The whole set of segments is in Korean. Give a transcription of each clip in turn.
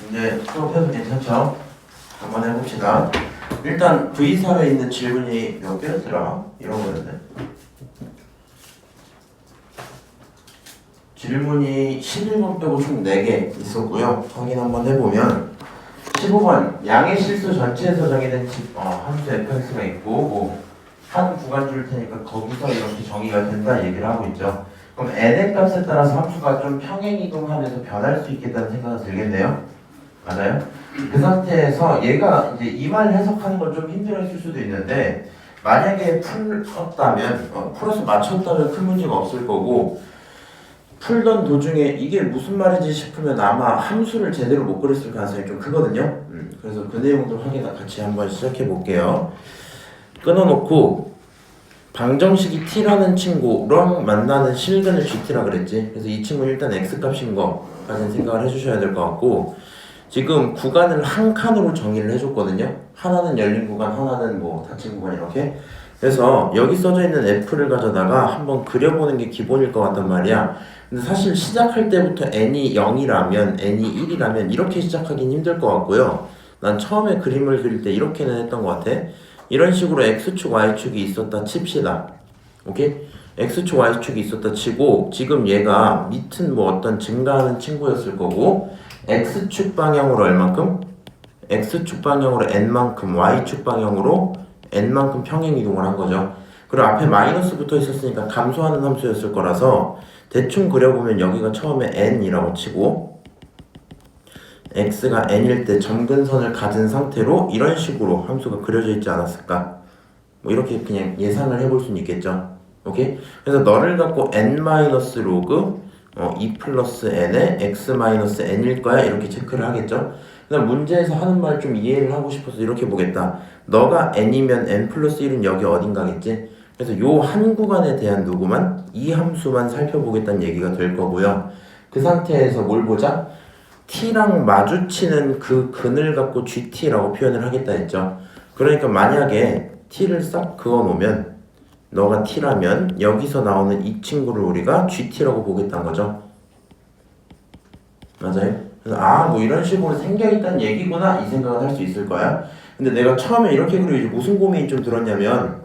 이제 수업해도 괜찮죠? 한번 해봅시다. 일단 V3에 있는 질문이 몇 개였더라? 이런 거였네. 질문이 11번 빼고 총 4개 있었고요. 확인 한번 해보면 15번 양의 실수 전체에서 정의된 함수 fx가 있고 한 구간 줄 테니까 거기서 이렇게 정의가 된다 얘기를 하고 있죠. 그럼 n의 값에 따라서 함수가 좀 평행이동하면서 변할 수 있겠다는 생각이 들겠네요. 맞아요? 그 상태에서 얘가 이제 이 말 해석하는 걸 좀 힘들어했을 수도 있는데 만약에 풀었다면 풀어서 맞췄다면 큰 문제가 없을 거고 풀던 도중에 이게 무슨 말인지 싶으면 아마 함수를 제대로 못 그렸을 가능성이 좀 크거든요. 그래서 그 내용도 확인 같이 한번 시작해 볼게요. 끊어놓고 방정식이 t라는 친구랑 만나는 실근을 gt라 그랬지. 그래서 이 친구는 일단 x값인 거까지는 생각을 해주셔야 될 것 같고 지금 구간을 한 칸으로 정의를 해줬거든요. 하나는 열린 구간, 하나는 뭐 닫힌 구간 이렇게. 그래서 여기 써져 있는 f를 가져다가 한번 그려보는 게 기본일 것 같단 말이야. 근데 사실 시작할 때부터 n이 0이라면 n이 1이라면 이렇게 시작하긴 힘들 것 같고요. 난 처음에 그림을 그릴 때 이렇게는 했던 것 같아. 이런 식으로 x축 y축이 있었다 칩시다. 오케이? x축 y축이 있었다 치고 지금 얘가 밑은 뭐 어떤 증가하는 친구였을 거고 x축 방향으로 얼만큼? x축 방향으로 n만큼 y축 방향으로 n만큼 평행 이동을 한 거죠. 그리고 앞에 마이너스 붙어 있었으니까 감소하는 함수였을 거라서 대충 그려보면 여기가 처음에 n이라고 치고 x가 n일 때 점근선을 가진 상태로 이런 식으로 함수가 그려져 있지 않았을까? 뭐 이렇게 그냥 예상을 해볼 수는 있겠죠. 오케이? 그래서 너를 갖고 n-로그 2 플러스 n에 x-n일 거야 이렇게 체크를 하겠죠. 그다음 문제에서 하는 말 좀 이해를 하고 싶어서 이렇게 보겠다. 너가 n이면 n 플러스 1은 여기 어딘가겠지. 그래서 요 한 구간에 대한 누구만 이 함수만 살펴보겠다는 얘기가 될 거고요. 그 상태에서 뭘 보자? t랑 마주치는 그 근을 갖고 gt라고 표현을 하겠다 했죠. 그러니까 만약에 t를 싹 그어 놓으면 너가 t라면 여기서 나오는 이 친구를 우리가 gt라고 보겠다는 거죠. 맞아요? 그래서 뭐 이런 식으로 생겨있다는 얘기구나 이 생각을 할 수 있을 거야. 근데 내가 처음에 이렇게 그리고 무슨 고민이 좀 들었냐면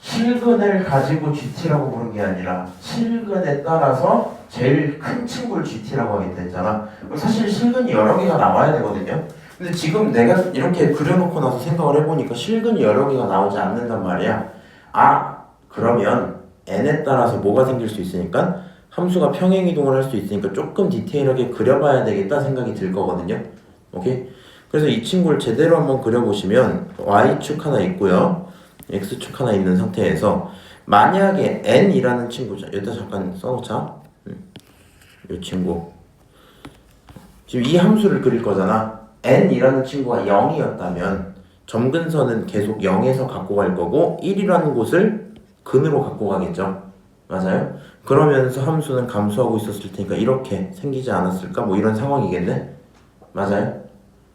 실근을 가지고 gt라고 부른 게 아니라 실근에 따라서 제일 큰 친구를 gt라고 하겠다 했잖아. 사실 실근이 여러 개가 나와야 되거든요. 근데 지금 내가 이렇게 그려놓고 나서 생각을 해보니까 실근이 여러 개가 나오지 않는단 말이야. 그러면 n에 따라서 뭐가 생길 수 있으니까 함수가 평행이동을 할 수 있으니까 조금 디테일하게 그려봐야 되겠다 생각이 들 거거든요. 오케이? 그래서 이 친구를 제대로 한번 그려보시면 y축 하나 있고요. x축 하나 있는 상태에서 만약에 n이라는 친구죠. 여기다 잠깐 써놓자. 이 친구 지금 이 함수를 그릴 거잖아. n이라는 친구가 0이었다면 점근선은 계속 0에서 갖고 갈 거고 1이라는 곳을 근으로 갖고 가겠죠. 맞아요? 그러면서 함수는 감소하고 있었을 테니까 이렇게 생기지 않았을까? 뭐 이런 상황이겠네? 맞아요?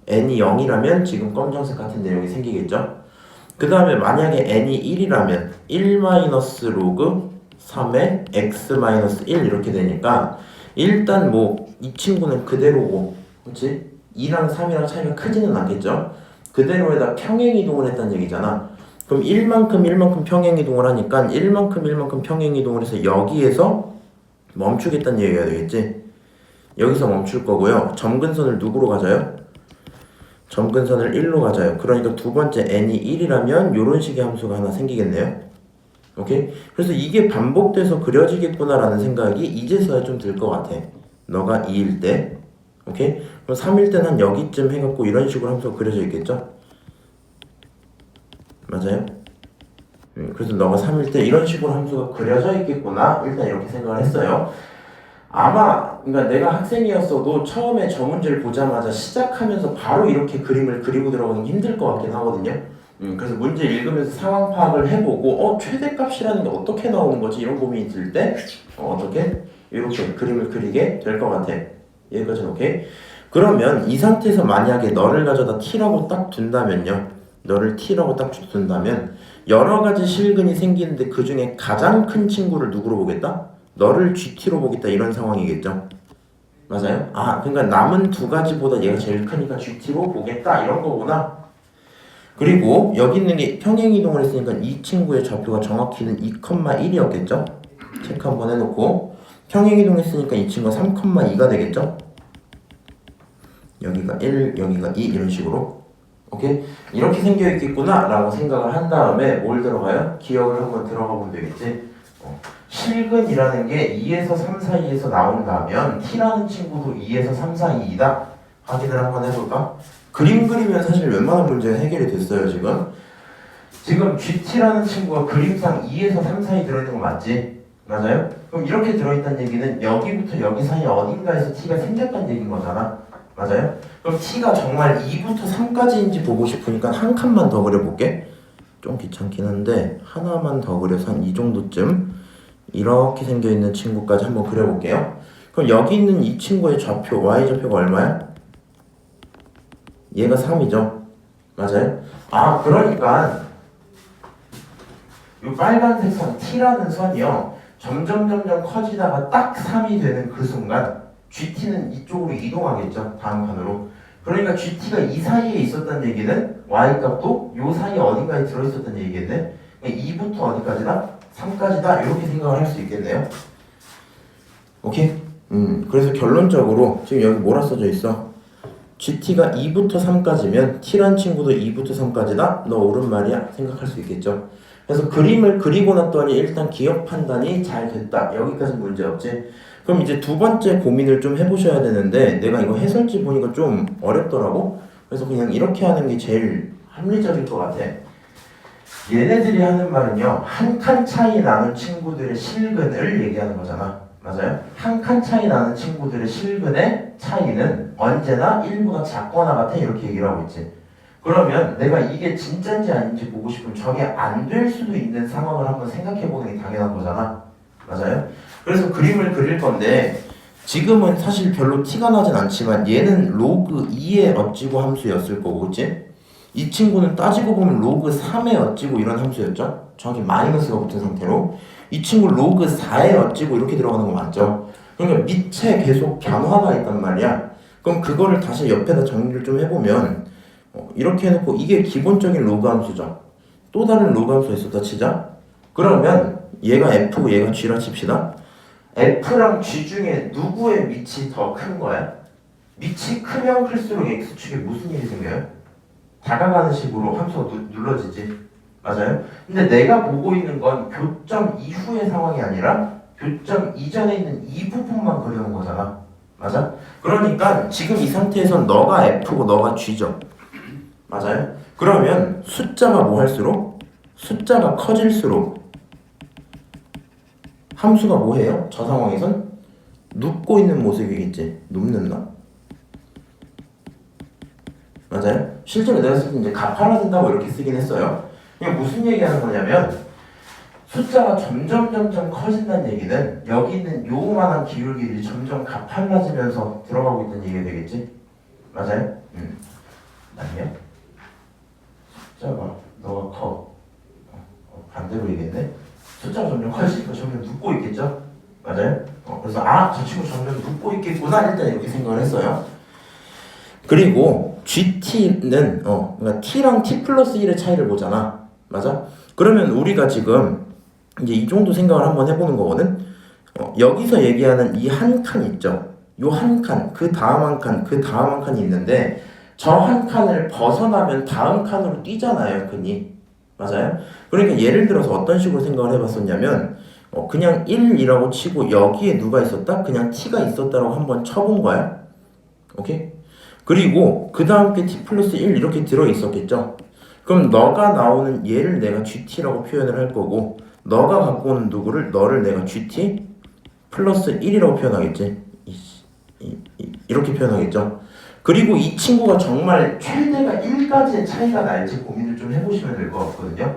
n이 0이라면 지금 검정색 같은 내용이 생기겠죠? 그 다음에 만약에 n이 1이라면 1-로그 3의 x-1 이렇게 되니까 일단 뭐 이 친구는 그대로고 그치? 2랑 3이랑 차이가 크지는 않겠죠? 그대로에다 평행이동을 했다는 얘기잖아. 그럼 1만큼 평행이동을 하니까 1만큼 평행이동을 해서 여기에서 멈추겠다는 얘기가 되겠지? 여기서 멈출 거고요. 점근선을 누구로 가져요? 점근선을 1로 가져요. 그러니까 두 번째 n이 1이라면 이런 식의 함수가 하나 생기겠네요. 오케이? 그래서 이게 반복돼서 그려지겠구나라는 생각이 이제서야 좀 들 것 같아. 너가 2일 때 오케이? 그럼 3일 때는 한 여기쯤 해갖고 이런 식으로 함수가 그려져 있겠죠? 맞아요? 그래서 너가 3일 때 이런 식으로 함수가 그려져 있겠구나 일단 이렇게 생각을 했어요. 그러니까 내가 학생이었어도 처음에 저 문제를 보자마자 시작하면서 바로 이렇게 그림을 그리고 들어가기 힘들 것 같긴 하거든요. 그래서 문제 읽으면서 상황 파악을 해보고 최대값이라는 게 어떻게 나오는 거지 이런 고민이 들 때 어떻게 이렇게 그림을 그리게 될 것 같아. 여기까지는 오케이? 그러면 이 상태에서 만약에 너를 가져다 t라고 딱 둔다면요. 너를 t라고 딱 둔다면 여러 가지 실근이 생기는데 그 중에 가장 큰 친구를 누구로 보겠다? 너를 gt로 보겠다 이런 상황이겠죠. 맞아요? 아, 그러니까 남은 두 가지보다 얘가 제일 크니까 GT로 보겠다 이런 거구나. 그리고 여기 있는 게 평행이동을 했으니까 이 친구의 좌표가 정확히는 2,1이었겠죠? 체크 한번 해놓고 평행이동 했으니까 이 친구가 3,2가 되겠죠? 여기가 1, 여기가 2 이런 식으로. 오케이? 이렇게 생겨있겠구나 라고 생각을 한 다음에 뭘 들어가요? 기억을 한번 들어가 보면 되겠지? 실근이라는 게 2에서 3 사이에서 나온다면 t라는 친구도 2에서 3 사이이다? 확인을 한번 해볼까? 그림 그리면 사실 웬만한 문제 해결이 됐어요 지금 GT라는 친구가 그림상 2에서 3 사이 들어있는 거 맞지? 맞아요? 그럼 이렇게 들어있다는 얘기는 여기부터 여기 사이 어딘가에서 t가 생겼다는 얘기인 거잖아 맞아요? 그럼 t가 정말 2부터 3까지인지 보고 싶으니까 한 칸만 더 그려볼게. 좀 귀찮긴 한데 하나만 더 그려서 한 이 정도쯤 이렇게 생겨있는 친구까지 한번 그려볼게요. 그럼 여기 있는 이 친구의 좌표, y좌표가 얼마야? 얘가 3이죠. 맞아요? 아, 그러니까 이 빨간색 선 t라는 선이요 점점 커지다가 딱 3이 되는 그 순간 GT는 이쪽으로 이동하겠죠. 다음 칸으로. 그러니까 GT가 이 사이에 있었다는 얘기는 Y값도 이 사이에 어딘가에 들어있었다는 얘기겠네. 2부터 어디까지다? 3까지다. 이렇게 생각을 할 수 있겠네요. 오케이? 그래서 결론적으로 지금 여기 뭐라 써져 있어? GT가 2부터 3까지면 T란 친구도 2부터 3까지다? 너 옳은 말이야? 생각할 수 있겠죠. 그래서 그림을 그리고 났더니 일단 기억 판단이 잘 됐다. 여기까지 문제 없지? 그럼 이제 두 번째 고민을 좀 해보셔야 되는데 내가 이거 해설지 보니까 좀 어렵더라고. 그래서 그냥 이렇게 하는 게 제일 합리적일 것 같아. 얘네들이 하는 말은요 한 칸 차이 나는 친구들의 실근을 얘기하는 거잖아. 맞아요? 한 칸 차이 나는 친구들의 실근의 차이는 언제나 1보다 작거나 같아 이렇게 얘기를 하고 있지. 그러면 내가 이게 진짜인지 아닌지 보고 싶으면 저게 안 될 수도 있는 상황을 한번 생각해보는 게 당연한 거잖아. 맞아요? 그래서 그림을 그릴 건데 지금은 사실 별로 티가 나진 않지만 얘는 로그 2의 어찌고 함수였을 거고 그치? 이 친구는 따지고 보면 로그 3의 어찌고 이런 함수였죠? 정확히 마이너스가 붙은 상태로 이 친구 로그 4의 어찌고 이렇게 들어가는 거 맞죠? 그러니까 밑에 계속 변화가 있단 말이야. 그럼 그거를 다시 옆에다 정리를 좀 해보면 이렇게 해놓고 이게 기본적인 로그 함수죠. 또 다른 로그 함수가 있었다 치자. 그러면 얘가 F고 얘가 G라 칩시다. F랑 G 중에 누구의 밑이 더 큰 거야? 밑이 크면 클수록 X축에 무슨 일이 생겨요? 다가가는 식으로 함수가 눌러지지. 맞아요? 근데 내가 보고 있는 건 교점 이후의 상황이 아니라 교점 이전에 있는 이 부분만 그려놓은 거잖아. 맞아? 그러니까 지금 이 상태에선 너가 F고 너가 G죠. 맞아요? 그러면 숫자가 뭐 할수록? 숫자가 커질수록 함수가 뭐 해요? 저 상황에선 눕고 있는 모습이겠지. 눕는다. 맞아요? 실제로 내가 쓸 때 이제 가팔라진다고 이렇게 쓰긴 했어요. 이게 무슨 얘기하는 거냐면 숫자가 점점 커진다는 얘기는 여기 있는 요만한 기울기들이 점점 가팔라지면서 들어가고 있다는 얘기가 되겠지? 맞아요? 아니요? 숫자가 너가 커. 반대로 얘기했네. 숫자가 점점 커지니까 점점 눕고 있겠죠? 맞아요? 그래서 저 친구 점점 눕고 있겠구나 일단 이렇게 생각을 했어요. 그리고 GT는 그러니까 T랑 T 플러스 1의 차이를 보잖아. 맞아? 그러면 우리가 지금 이제 이 정도 생각을 한번 해보는 거거든. 여기서 얘기하는 이 한 칸 있죠? 요 한 칸, 그 다음 한 칸, 그 다음 한 칸이 있는데 저 한 칸을 벗어나면 다음 칸으로 뛰잖아요, 흔히. 맞아요? 그러니까 예를 들어서 어떤 식으로 생각을 해봤었냐면 그냥 1이라고 치고 여기에 누가 있었다? 그냥 T가 있었다라고 한번 쳐본 거야. 오케이? 그리고 그 다음 게 T 플러스 1 이렇게 들어있었겠죠? 그럼 너가 나오는 얘를 내가 GT라고 표현을 할 거고 너가 갖고 오는 누구를 너를 내가 GT 플러스 1이라고 표현하겠지. 이렇게 표현하겠죠. 그리고 이 친구가 정말 최대가 1까지의 차이가 날지 고민을 좀 해보시면 될 것 같거든요.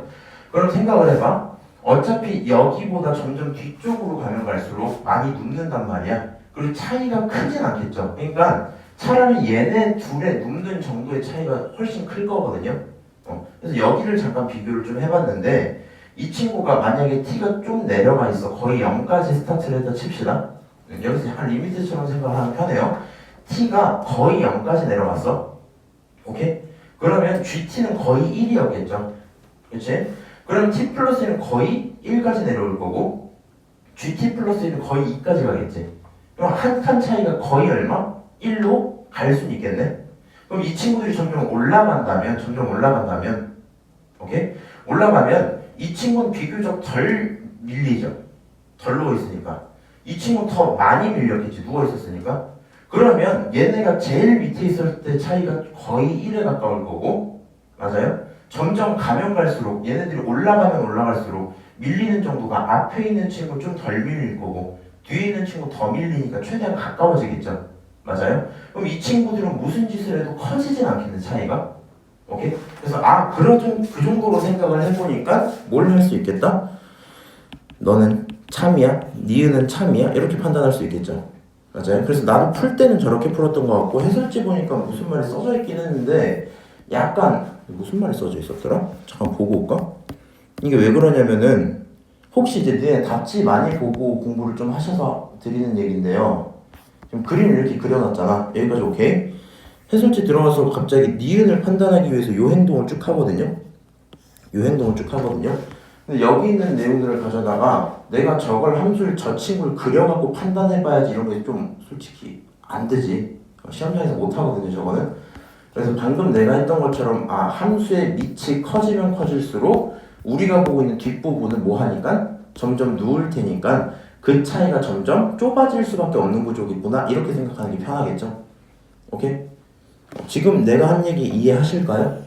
그럼 생각을 해봐. 어차피 여기보다 점점 뒤쪽으로 가면 갈수록 많이 눕는단 말이야. 그리고 차이가 크진 않겠죠. 그러니까 차라리 얘네 둘의 눕는 정도의 차이가 훨씬 클 거거든요. 그래서 여기를 잠깐 비교를 좀 해봤는데 이 친구가 만약에 t가 좀 내려가 있어. 거의 0까지 스타트를 했다 칩시다. 여기서 약간 리미트처럼 생각하면 편해요. t가 거의 0까지 내려갔어. 오케이? 그러면 GT는 거의 1이었겠죠. 그치? 그럼 t 플러스 1은 거의 1까지 내려올 거고 GT 플러스 1은 거의 2까지 가겠지. 그럼 한 칸 차이가 거의 얼마? 1로 갈 수는 있겠네. 그럼 이 친구들이 점점 올라간다면 오케이? 올라가면 이 친구는 비교적 덜 밀리죠. 덜 누워있으니까. 이 친구는 더 많이 밀렸겠지. 누워있었으니까. 그러면 얘네가 제일 밑에 있을 때 차이가 거의 1에 가까울 거고 맞아요? 점점 가면 갈수록 얘네들이 올라가면 올라갈수록 밀리는 정도가 앞에 있는 친구 좀 덜 밀릴 거고 뒤에 있는 친구 더 밀리니까 최대한 가까워지겠죠. 맞아요? 그럼 이 친구들은 무슨 짓을 해도 커지진 않겠네 차이가. 오케이? 그래서 그 정도로 생각을 해보니까 뭘 할 수 있겠다? 너는 참이야? 니은은 참이야? 이렇게 판단할 수 있겠죠. 맞아요? 그래서 나도 풀 때는 저렇게 풀었던 것 같고 해설지 보니까 무슨 말이 써져 있긴 했는데 약간 무슨 말이 써져 있었더라? 잠깐 보고 올까? 이게 왜 그러냐면은 혹시 이제 니네 답지 많이 보고 공부를 좀 하셔서 드리는 얘기인데요. 지금 그림을 이렇게 그려놨잖아. 여기까지 오케이? 해설지 들어가서 갑자기 니은을 판단하기 위해서 요 행동을 쭉 하거든요. 근데 여기 있는 내용들을 가져다가 내가 저걸 함수를 저 친구를 그려갖고 판단해봐야지 이런 게 좀 솔직히 안 되지. 시험장에서 못 하거든요, 저거는. 그래서 방금 내가 했던 것처럼 함수의 밑이 커지면 커질수록 우리가 보고 있는 뒷부분은 뭐 하니까 점점 누울 테니까 그 차이가 점점 좁아질 수밖에 없는 구조겠구나 이렇게 생각하는 게 편하겠죠. 오케이? 지금 내가 한 얘기 이해하실까요?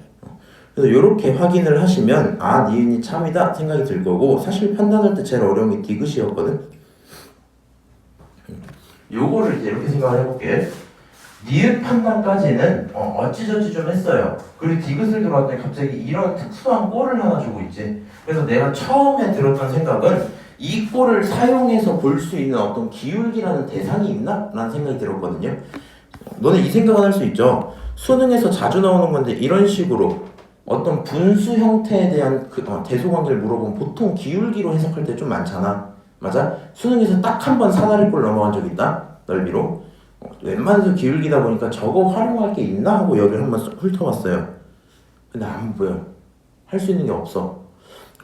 그래서 이렇게 확인을 하시면 니은이 참이다 생각이 들 거고 사실 판단할 때 제일 어려운 게 디귿이었거든. 요거를 이제 이렇게 생각을 해볼게. 니은 판단까지는 어찌저찌 좀 했어요. 그리고 디귿을 들어왔더니 갑자기 이런 특수한 꼴을 하나 주고 있지. 그래서 내가 처음에 들었던 생각은 이 꼴을 사용해서 볼 수 있는 어떤 기울기라는 대상이 있나? 라는 생각이 들었거든요. 너네 이 생각은 할 수 있죠. 수능에서 자주 나오는 건데 이런 식으로 어떤 분수 형태에 대한 대소관계를 물어보면 보통 기울기로 해석할 때 좀 많잖아. 맞아? 수능에서 딱 한 번 사다리꼴 넘어간 적 있다? 넓이로. 웬만해서 기울기다 보니까 저거 활용할 게 있나 하고 여기를 한번 훑어봤어요. 근데 안 보여. 할 수 있는 게 없어.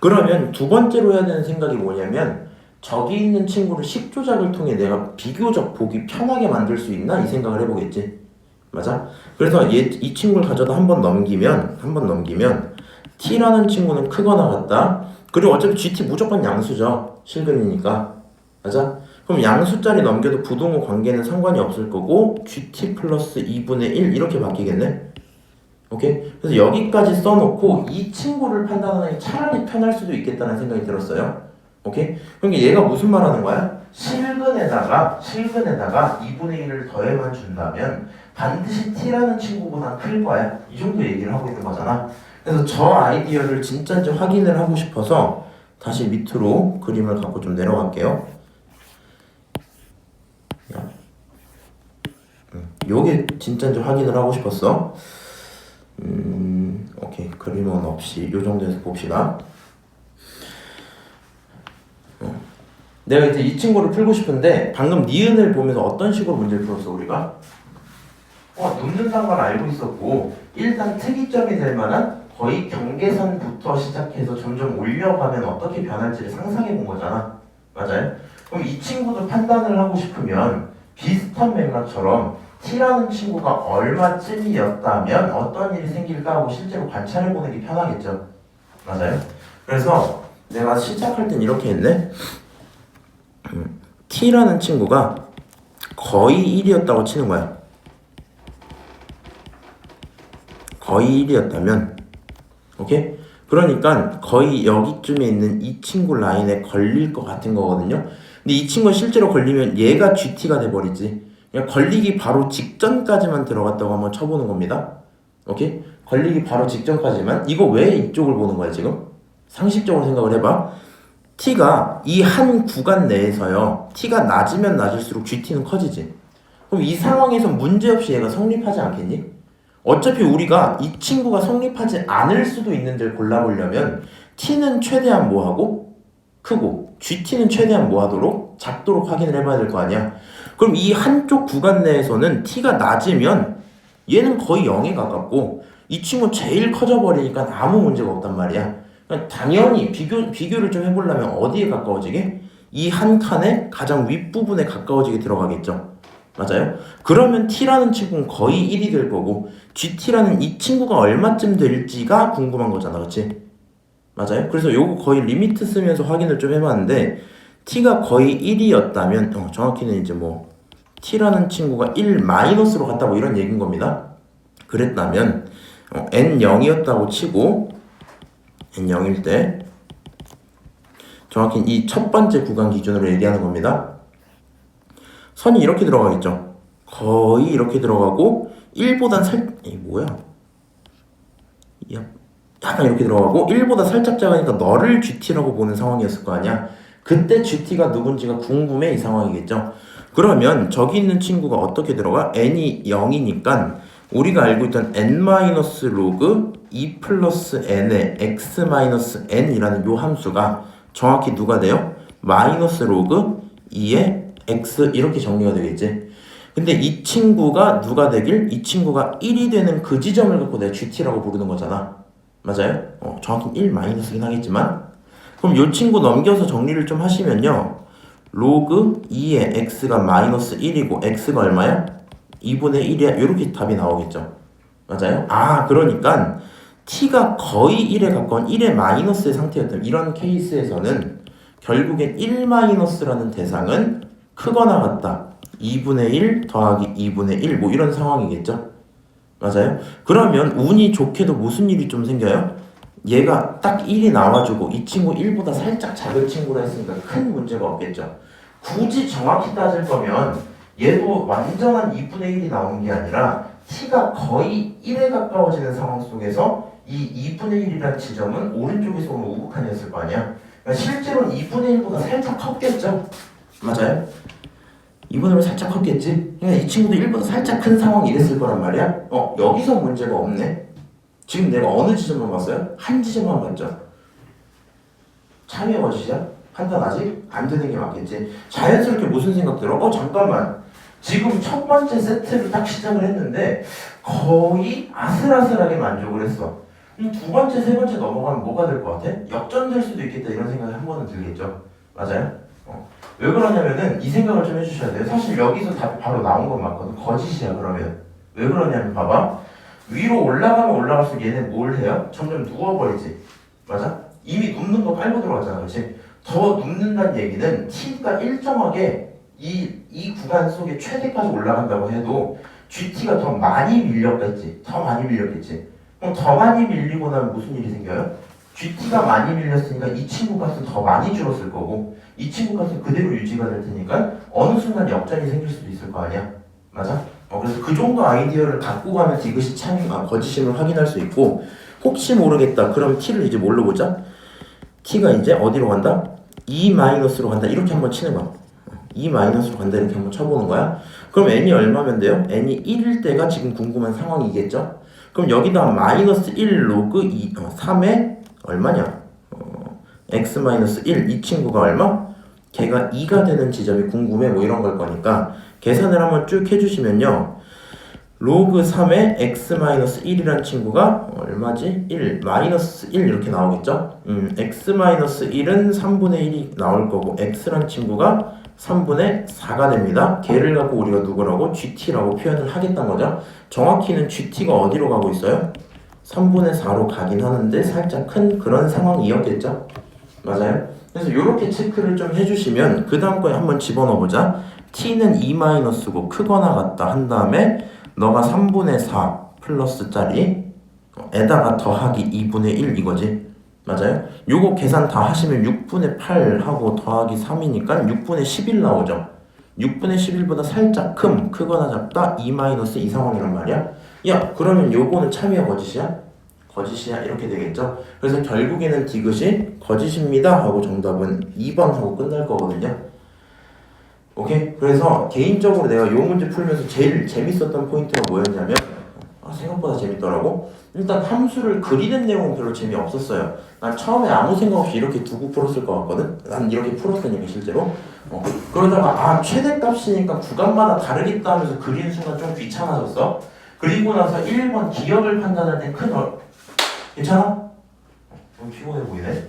그러면 두 번째로 해야 되는 생각이 뭐냐면 저기 있는 친구를 식 조작을 통해 내가 비교적 보기 편하게 만들 수 있나 이 생각을 해보겠지. 맞아? 그래서 이 친구를 가져다 한 번 넘기면 t라는 친구는 크거나 같다. 그리고 어차피 gt 무조건 양수죠. 실근이니까. 맞아? 그럼 양수짜리 넘겨도 부동호 관계는 상관이 없을 거고 gt 플러스 2분의 1 이렇게 바뀌겠네? 오케이? 그래서 여기까지 써놓고 이 친구를 판단하는 게 차라리 편할 수도 있겠다는 생각이 들었어요. 오케이? 그러니까 얘가 무슨 말 하는 거야? 실근에다가 2분의 1을 더해만 준다면 반드시 t라는 친구보다 클 거야. 이 정도 얘기를 하고 있는 거잖아. 그래서 저 아이디어를 진짜인지 확인을 하고 싶어서 다시 밑으로 그림을 갖고 좀 내려갈게요. 요게 진짜인지 확인을 하고 싶었어. 오케이. 그림은 없이 요 정도에서 봅시다. 내가 이제 이 친구를 풀고 싶은데 방금 니은을 보면서 어떤 식으로 문제를 풀었어 우리가? 눕는다는 걸 알고 있었고 일단 특이점이 될 만한 거의 경계선부터 시작해서 점점 올려가면 어떻게 변할지를 상상해 본 거잖아. 맞아요? 그럼 이 친구도 판단을 하고 싶으면 비슷한 맥락처럼 t라는 친구가 얼마쯤이었다면 어떤 일이 생길까 하고 실제로 관찰해 보는 게 편하겠죠. 맞아요? 그래서 내가 시작할 땐 이렇게 했네. t라는 친구가 거의 1이었다고 치는 거야. 거의 1이었다면 오케이? 그러니까 거의 여기쯤에 있는 이 친구 라인에 걸릴 것 같은 거거든요. 근데 이 친구가 실제로 걸리면 얘가 GT가 돼버리지. 그냥 걸리기 바로 직전까지만 들어갔다고 한번 쳐보는 겁니다. 오케이? 걸리기 바로 직전까지만. 이거 왜 이쪽을 보는 거야 지금? 상식적으로 생각을 해봐. t가 이 한 구간 내에서요. t가 낮으면 낮을수록 GT는 커지지. 그럼 이 상황에서 문제없이 얘가 성립하지 않겠니? 어차피 우리가 이 친구가 성립하지 않을 수도 있는 데를 골라보려면 t는 최대한 뭐하고? 크고 GT는 최대한 뭐하도록? 작도록 확인을 해봐야 될 거 아니야. 그럼 이 한쪽 구간 내에서는 t가 낮으면 얘는 거의 0에 가깝고 이 친구는 제일 커져버리니까 아무 문제가 없단 말이야. 그러니까 당연히 비교를 좀 해보려면 어디에 가까워지게? 이 한 칸의 가장 윗부분에 가까워지게 들어가겠죠. 맞아요? 그러면 t라는 친구는 거의 1이 될 거고 gt라는 이 친구가 얼마쯤 될지가 궁금한 거잖아. 그치? 맞아요? 그래서 요거 거의 리미트 쓰면서 확인을 좀 해봤는데 t가 거의 1이었다면 정확히는 이제 뭐 t라는 친구가 1 마이너스로 갔다 뭐 이런 얘기인 겁니다. 그랬다면 n 0이었다고 치고 n 0일 때 정확히 이 첫 번째 구간 기준으로 얘기하는 겁니다. 선이 이렇게 들어가겠죠. 거의 이렇게 들어가고 1보단 뭐야? 약간 이렇게 들어가고 1보다 살짝 작으니까 너를 GT라고 보는 상황이었을 거 아니야. 그때 GT가 누군지가 궁금해 이 상황이겠죠. 그러면 저기 있는 친구가 어떻게 들어가? n이 0이니까 우리가 알고 있던 n-로그 2 플러스 n의 x-n이라는 요 함수가 정확히 누가 돼요? 마이너스 로그 2의 x 이렇게 정리가 되겠지. 근데 이 친구가 누가 되길? 이 친구가 1이 되는 그 지점을 갖고 내가 GT라고 부르는 거잖아. 맞아요? 정확히 1 마이너스긴 하겠지만 그럼 이 친구 넘겨서 정리를 좀 하시면요. 로그 2의 x가 마이너스 1이고 x가 얼마야? 2분의 1이야. 이렇게 답이 나오겠죠. 맞아요? 그러니까 t가 거의 1에 가까운 1의 마이너스의 상태였다면 이런 케이스에서는 결국엔 1 마이너스라는 대상은 크거나 같다. 2분의 1 더하기 2분의 1 뭐 이런 상황이겠죠. 맞아요? 그러면 운이 좋게도 무슨 일이 좀 생겨요? 얘가 딱 1이 나와주고 이 친구 1보다 살짝 작은 친구라 했으니까 큰 문제가 없겠죠. 굳이 정확히 따질 거면 얘도 완전한 2분의 1이 나오는 게 아니라 t가 거의 1에 가까워지는 상황 속에서 이 2분의 1이라는 지점은 오른쪽에서 오면 우극한이었을 거 아니야. 그러니까 실제로는 2분의 1보다 살짝 컸겠죠. 맞아요? 2분의 1 살짝 컸겠지? 그러니까 이 친구도 1보다 살짝 큰 상황이 이랬을 거란 말이야. 여기서 문제가 없네. 지금 내가 어느 지점만 봤어요? 한 지점만 봤죠. 참여 거짓이야? 판단하지? 안 되는 게 맞겠지. 자연스럽게 무슨 생각 들어? 잠깐만. 지금 첫 번째 세트를 딱 시작을 했는데 거의 아슬아슬하게 만족을 했어. 두 번째, 세 번째 넘어가면 뭐가 될 것 같아? 역전될 수도 있겠다 이런 생각이 한 번은 들겠죠. 맞아요? 왜 그러냐면은 이 생각을 좀 해주셔야 돼요. 사실 여기서 답이 바로 나온 건 맞거든. 거짓이야 그러면. 왜 그러냐면 봐봐. 위로 올라가면 올라갈수록 얘는 뭘 해요? 점점 누워버리지. 맞아? 이미 눕는 거 깔고 들어갔잖아. 그렇지? 더 눕는다는 얘기는 t가 일정하게 이 구간 속에 최대까지 올라간다고 해도 GT가 더 많이 밀렸겠지. 더 많이 밀렸겠지. 그럼 더 많이 밀리고 나면 무슨 일이 생겨요? GT가 많이 밀렸으니까 이 친구 값은 더 많이 줄었을 거고 이 친구 값은 그대로 유지가 될 테니까 어느 순간 역전이 생길 수도 있을 거 아니야. 맞아? 그래서 그 정도 아이디어를 갖고 가면 이것이 거짓임을 확인할 수 있고 혹시 모르겠다. 그럼 t를 이제 뭘로 보자? t가 이제 어디로 간다? 2-로 간다. 이렇게 한번 치는 거야. 2-로 간다. 이렇게 한번 쳐보는 거야. 그럼 n이 얼마면 돼요? n이 1일 때가 지금 궁금한 상황이겠죠? 그럼 여기다 마이너스 1 로그 3에 얼마냐? x-1 이 친구가 얼마? 걔가 2가 되는 지점이 궁금해 뭐 이런 걸 거니까 계산을 한번 쭉 해주시면요. 로그 3의 x-1이라는 친구가 얼마지? 1, 마이너스 1 이렇게 나오겠죠? x-1은 3분의 1이 나올 거고 x라는 친구가 3분의 4가 됩니다. 걔를 갖고 우리가 누구라고? gt라고 표현을 하겠다는 거죠. 정확히는 gt가 어디로 가고 있어요? 3분의 4로 가긴 하는데 살짝 큰 그런 상황이었겠죠? 맞아요? 그래서 이렇게 체크를 좀 해주시면 그 다음 거에 한번 집어넣어보자. t는 2-고 크거나 같다 한 다음에 너가 3분의 4 플러스 짜리 에다가 더하기 2분의 1 이거지. 맞아요? 요거 계산 다 하시면 6분의 8 하고 더하기 3이니까 6분의 11 나오죠. 6분의 11보다 살짝 크거나 작다 2-이 상황이란 말이야. 야 그러면 요거는 참이야 거짓이야? 거짓이야 이렇게 되겠죠. 그래서 결국에는 디귿이 거짓입니다 하고 정답은 2번 하고 끝날 거거든요. 오케이? 그래서 개인적으로 내가 요 문제 풀면서 제일 재밌었던 포인트가 뭐였냐면 생각보다 재밌더라고. 일단 함수를 그리는 내용은 별로 재미없었어요. 난 처음에 아무 생각 없이 이렇게 두고 풀었을 것 같거든. 난 이렇게 풀었으니까 실제로. 그러다가 최대값이니까 구간마다 다르겠다 하면서 그리는 순간 좀 귀찮아졌어. 그리고 나서 1번 기억을 판단할 때 괜찮아? 좀 피곤해 보이네.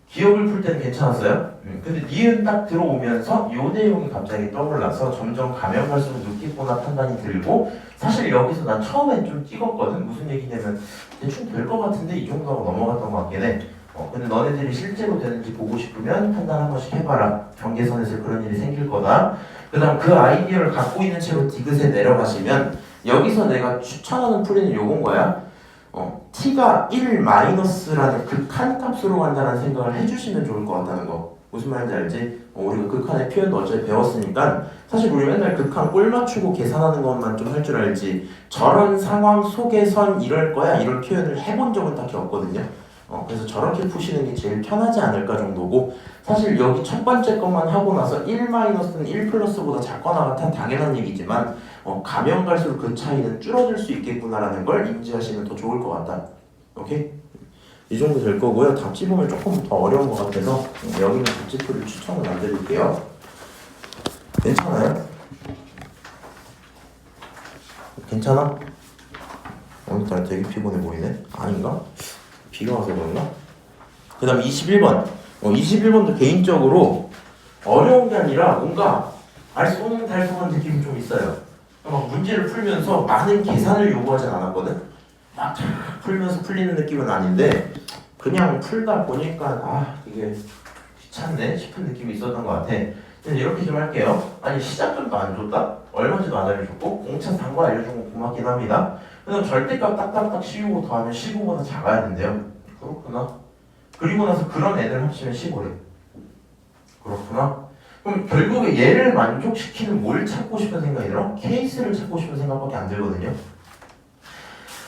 기억을 풀 때는 괜찮았어요. 근데 니은 딱 들어오면서 요 내용이 갑자기 떠올라서 점점 가면 갈수록 느끼구나 판단이 들고, 사실 여기서 난 처음엔 좀 찍었거든. 무슨 얘기냐면 대충 될 것 같은데 이 정도 하고 넘어갔던 것 같긴 해. 근데 너네들이 실제로 되는지 보고 싶으면 판단 한 번씩 해봐라. 경계선에서 그런 일이 생길 거다. 그 다음 그 아이디어를 갖고 있는 채로 디귿에 내려가시면 여기서 내가 추천하는 풀이는 요건 거야. t가 1 마이너스라는 극한 값으로 간다는 생각을 해주시면 좋을 것 같다는 거. 무슨 말인지 알지? 우리가 극한의 표현도 어차피 배웠으니까 사실 우리 맨날 극한 꼴 맞추고 계산하는 것만 좀 할 줄 알지 저런 상황 속에선 이럴 거야 이런 표현을 해본 적은 딱히 없거든요. 그래서 저렇게 푸시는 게 제일 편하지 않을까 정도고, 사실 여기 첫 번째 것만 하고 나서 1 마이너스는 1 플러스보다 작거나 같은 당연한 얘기지만 가면 갈수록 그 차이는 줄어들 수 있겠구나라는 걸 인지하시면 더 좋을 것 같다. 오케이? 이 정도 될 거고요. 답지 보면 조금 더 어려운 것 같아서 여기는 답지표를 추천을 안 드릴게요. 괜찮아요? 괜찮아? 오늘따라 되게 피곤해 보이네? 아닌가? 비가 와서 그런가? 그 다음 21번 21번도 개인적으로 어려운 게 아니라 뭔가 알쏭달쏭한 느낌이 좀 있어요. 막 문제를 풀면서 많은 계산을 요구하진 않았거든? 막 풀면서 풀리는 느낌은 아닌데 그냥 풀다 보니까 이게 귀찮네 싶은 느낌이 있었던 것 같아. 그래서 이렇게 좀 할게요. 아니 시작점도 안 줬다? 얼마인지도 안 알려줬고 공차 단거 알려준 거 고맙긴 합니다. 그다음 절대값 딱딱딱 씌우고 더하면 15보다 작아야 된대요. 그렇구나. 그리고 나서 그런 애들 합치면 15래. 그렇구나. 그럼 결국에 얘를 만족시키는 뭘 찾고 싶은 생각이 들어? 케이스를 찾고 싶은 생각밖에 안 들거든요.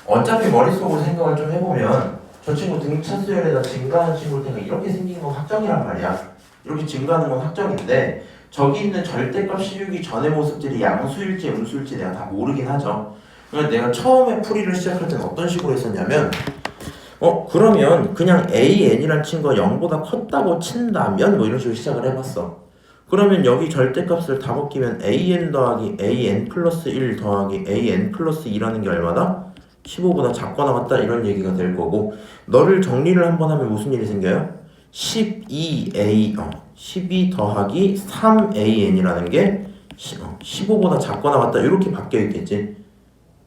어차피 머릿속으로 생각을 좀 해보면 저 친구 등차 수열에다 증가하는 친구일 테니까 이렇게 생긴 건 확정이란 말이야. 이렇게 증가하는 건 확정인데 저기 있는 절대값 씌우기 전의 모습들이 양수일지 음수일지 내가 다 모르긴 하죠. 그러니까 내가 처음에 풀이를 시작할 때는 어떤 식으로 했었냐면 그러면 그냥 AN이란 친구가 0보다 컸다고 친다면 뭐 이런 식으로 시작을 해봤어. 그러면 여기 절대값을 다 벗기면 AN 더하기 AN 플러스 1 더하기 AN 플러스 2라는 게 얼마다? 15보다 작거나 같다 이런 얘기가 될 거고, 너를 정리를 한번 하면 무슨 일이 생겨요? 12 더하기 3AN이라는 게 15보다 작거나 같다 이렇게 바뀌어 있겠지.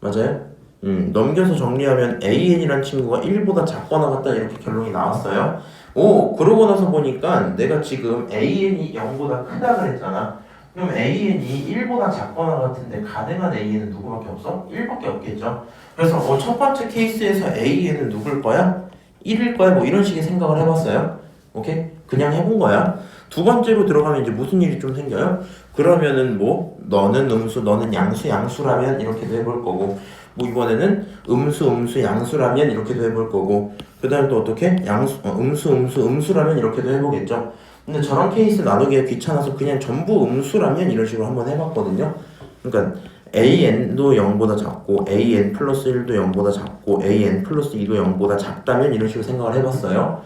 맞아요? 넘겨서 정리하면 AN이란 친구가 1보다 작거나 같다 이렇게 결론이 나왔어요. 그러고 나서 보니까 내가 지금 AN이 0보다 크다 그랬잖아. 그럼 AN이 1보다 작거나 같은데 가능한 AN은 누구밖에 없어? 1밖에 없겠죠. 그래서 첫 번째 케이스에서 AN은 누굴 거야? 1일 거야? 뭐 이런 식의 생각을 해봤어요. 오케이? 그냥 해본 거야. 두 번째로 들어가면 이제 무슨 일이 좀 생겨요? 그러면은 뭐 너는 음수, 너는 양수라면 이렇게도 해볼 거고, 뭐 이번에는 음수, 양수라면 이렇게도 해볼 거고, 그 다음에 또 어떻게? 음수라면 이렇게도 해보겠죠. 근데 저런 케이스 나누기가 귀찮아서 그냥 전부 음수라면 이런 식으로 한번 해봤거든요. 그러니까 AN도 0보다 작고 AN 플러스 1도 0보다 작고 AN 플러스 2도 0보다 작다면 이런 식으로 생각을 해봤어요.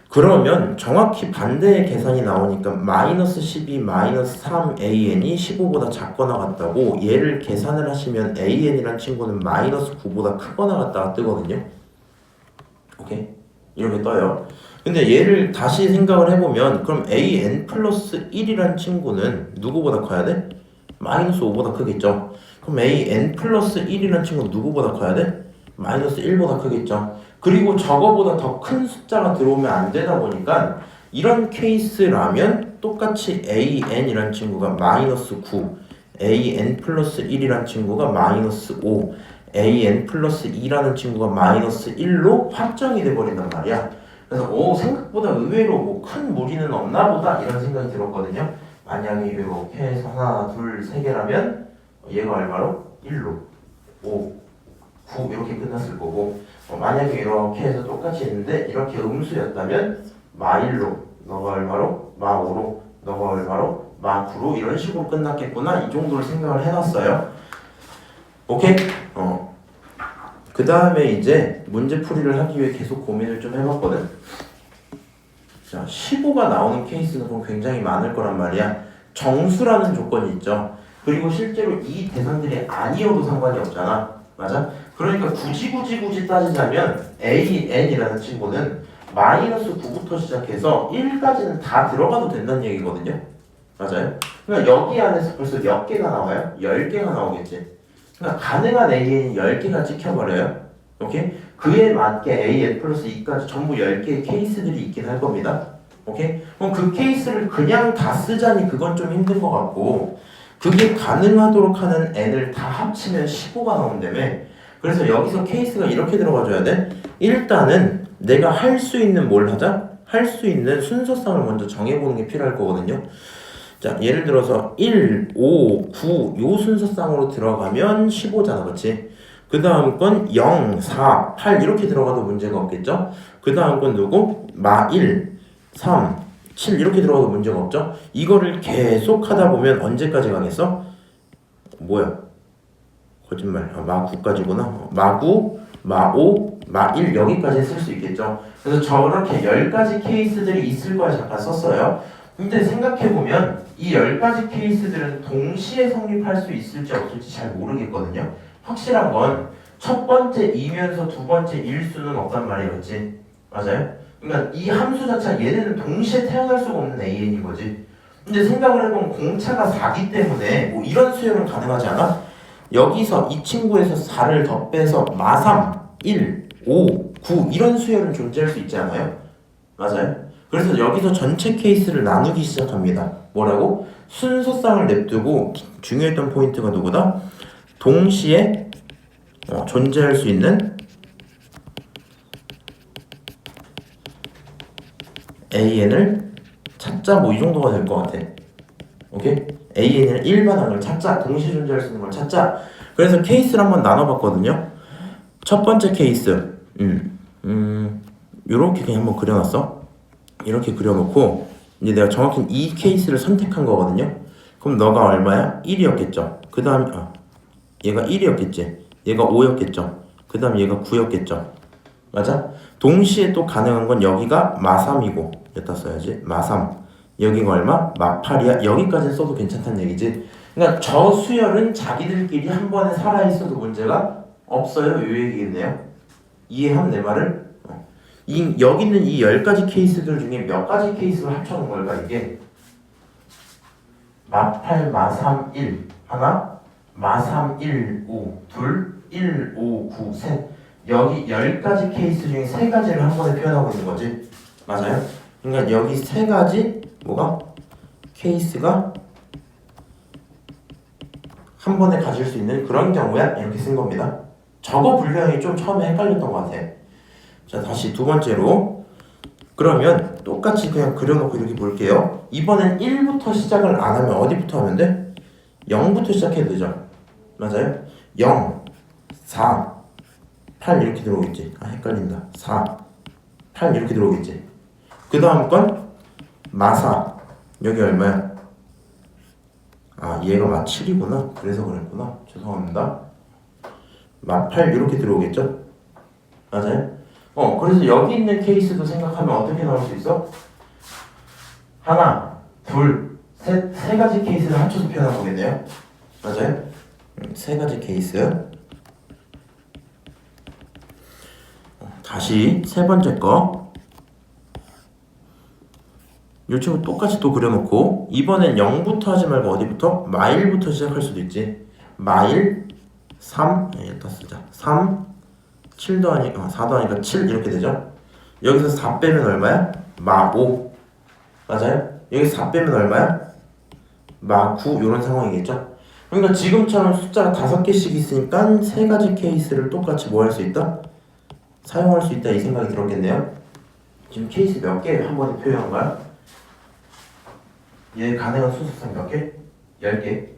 그러면 정확히 반대의 계산이 나오니까 마이너스 12 마이너스 3 AN이 15보다 작거나 같다고, 얘를 계산을 하시면 AN이란 친구는 마이너스 9보다 크거나 같다가 뜨거든요. 오케이? 이렇게 떠요. 근데 얘를 다시 생각을 해보면 그럼 AN 플러스 1이란 친구는 누구보다 커야 돼? 마이너스 5보다 크겠죠. 그럼 AN 플러스 1이란 친구는 누구보다 커야 돼? 마이너스 1보다 크겠죠. 그리고 저거보다 더 큰 숫자가 들어오면 안 되다 보니까 이런 케이스라면 똑같이 AN이란 친구가 마이너스 9, AN 플러스 1이란 친구가 마이너스 5, AN 플러스 2라는 친구가 마이너스 1로 확정이 돼버린단 말이야. 그래서 생각보다 의외로 뭐 큰 무리는 없나 보다 이런 생각이 들었거든요. 만약에 이렇게 해서 하나, 둘, 세 개라면 얘가 얼마로? 1로 5, 9 이렇게 끝났을 거고, 만약에 이렇게 해서 똑같이 했는데 이렇게 음수였다면 마1로 너가 얼마로? 마5로 너가 얼마로? 마9로 이런 식으로 끝났겠구나 이 정도를 생각을 해놨어요. 오케이? 그 다음에 이제 문제풀이를 하기 위해 계속 고민을 좀 해봤거든. 자, 15가 나오는 케이스는 그럼 굉장히 많을 거란 말이야. 정수라는 조건이 있죠. 그리고 실제로 이 대상들이 아니어도 상관이 없잖아. 맞아? 그러니까 굳이 따지자면 AN이라는 친구는 마이너스 9부터 시작해서 1까지는 다 들어가도 된다는 얘기거든요. 맞아요? 그러니까 여기 안에서 벌써 몇 개가 나와요? 10개가 나오겠지. 그러니까 가능한 AN이 10개가 찍혀버려요. 오케이? 그에 맞게 AN 플러스 2까지 전부 10개의 케이스들이 있긴 할 겁니다. 오케이? 그럼 그 케이스를 그냥 다 쓰자니 그건 좀 힘든 것 같고, 그게 가능하도록 하는 n을 다 합치면 15가 나온다며. 그래서 여기서 케이스가 이렇게 들어가줘야 돼. 일단은 내가 할 수 있는 뭘 하자? 할 수 있는 순서상을 먼저 정해보는 게 필요할 거거든요. 자, 예를 들어서 1, 5, 9 요 순서상으로 들어가면 15잖아, 그렇지? 그 다음 건 0, 4, 8 이렇게 들어가도 문제가 없겠죠? 그 다음 건 누구? 마 1, 3, 7 이렇게 들어가도 문제가 없죠? 이거를 계속 하다 보면 언제까지 가겠어? 뭐야? 거짓말. 마 9까지구나. 마 9, 마 5, 마 1 여기까지 쓸 수 있겠죠? 그래서 저렇게 10가지 케이스들이 있을 거야 잠깐 썼어요. 근데 생각해보면 이 10가지 케이스들은 동시에 성립할 수 있을지 없을지 잘 모르겠거든요. 확실한 건 첫 번째이면서 두 번째일 수는 없단 말이었지. 맞아요? 그러니까 이 함수 자체가 얘네는 동시에 태어날 수가 없는 AN인 거지. 근데 생각을 해보면 공차가 4기 때문에 뭐 이런 수열은 가능하지 않아? 여기서 이 친구에서 4를 더 빼서 마3, 1, 5, 9 이런 수열은 존재할 수 있지 않아요? 맞아요? 그래서 여기서 전체 케이스를 나누기 시작합니다. 뭐라고? 순서상을 냅두고 중요했던 포인트가 누구다? 동시에 존재할 수 있는 AN을 찾자. 뭐 이 정도가 될 것 같아. 오케이? AN을 일반항을 걸 찾자. 동시에 존재할 수 있는 걸 찾자. 그래서 케이스를 한번 나눠봤거든요. 첫 번째 케이스 요렇게 그냥 한번 그려놨어. 이렇게 그려놓고 이제 내가 정확히 이 케이스를 선택한 거거든요. 그럼 너가 얼마야? 1이었겠죠. 그 다음 얘가 1이었겠지. 얘가 5였겠죠. 그 다음 얘가 9였겠죠. 맞아? 동시에 또 가능한 건 여기가 마3이고 여기다 써야지. 마3 여기가 얼마? 마8이야. 여기까지 써도 괜찮다는 얘기지. 그러니까 저 수열은 자기들끼리 한 번에 살아있어도 문제가 없어요. 요 얘기겠네요. 이해함 내 말을? 여기 있는 이 10가지 케이스들 중에 몇 가지 케이스를 합쳐놓은 걸까 이게? 마8, 마3, 1 하나, 마3, 1, 5 둘, 1, 5, 9, 셋. 여기 10가지 케이스 중에 3가지를 한 번에 표현하고 있는 거지. 맞아요? 그러니까 여기 3가지 뭐가? 케이스가 한 번에 가질 수 있는 그런 경우야 이렇게 쓴 겁니다. 저거 분량이 좀 처음에 헷갈렸던 것 같아. 자, 다시 두 번째로 그러면 똑같이 그냥 그려놓고 이렇게 볼게요. 이번엔 1부터 시작을 안 하면 어디부터 하면 돼? 0부터 시작해도 되죠. 맞아요? 0, 4, 8 이렇게 들어오겠지. 헷갈린다. 4, 8 이렇게 들어오겠지. 그 다음 건 마4 여기 얼마야? 얘가 마7이구나. 그래서 그랬구나. 죄송합니다. 마8 이렇게 들어오겠죠? 맞아요? 그래서 여기 있는 케이스도 생각하면 어떻게 나올 수 있어? 하나, 둘, 셋, 3가지 케이스를 합쳐서 표현한 거겠네요. 맞아요? 3가지 케이스. 다시 세 번째 거. 이 친구 똑같이 또 그려놓고 이번엔 0부터 하지 말고 어디부터? 마1부터 시작할 수도 있지. 마1, 3, 여기다 쓰자. 3, 7도 하니까 4도 하니까 7 이렇게 되죠. 여기서 4 빼면 얼마야? 마5 맞아요? 여기서 4 빼면 얼마야? 마9 이런 상황이겠죠. 그러니까 지금처럼 숫자가 5개씩 있으니까 3가지 케이스를 똑같이 뭐 할 수 있다? 사용할 수 있다 이 생각이 들었겠네요. 지금 케이스 몇 개 한 번에 표현한 거야? 얘 가능한 수소상 몇 개? 10개?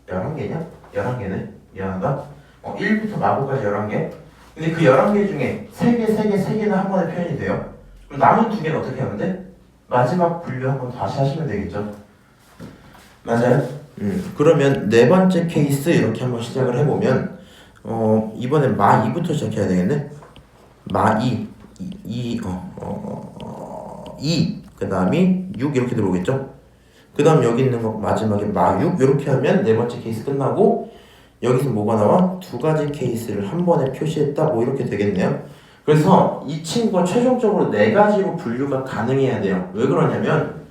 11개냐? 11개네? 미안하다. 1부터 마9까지 11개? 근데 그 11개 중에 3개, 3개, 3개는 한 번에 표현이 돼요. 그럼 남은 2개는 어떻게 하면 돼? 마지막 분류 한번 다시 하시면 되겠죠. 맞아요? 그러면 네 번째 케이스 이렇게 한번 시작을 해보면 이번엔 마 2부터 시작해야 되겠네. 마 2, 2, 그 다음이 6 이렇게 들어오겠죠. 그 다음 여기 있는 거 마지막에 마 6 이렇게 하면 네 번째 케이스 끝나고, 여기서 뭐가 나와? 두 가지 케이스를 한 번에 표시했다, 뭐 이렇게 되겠네요. 그래서 이 친구가 최종적으로 네 가지로 분류가 가능해야 돼요. 왜 그러냐면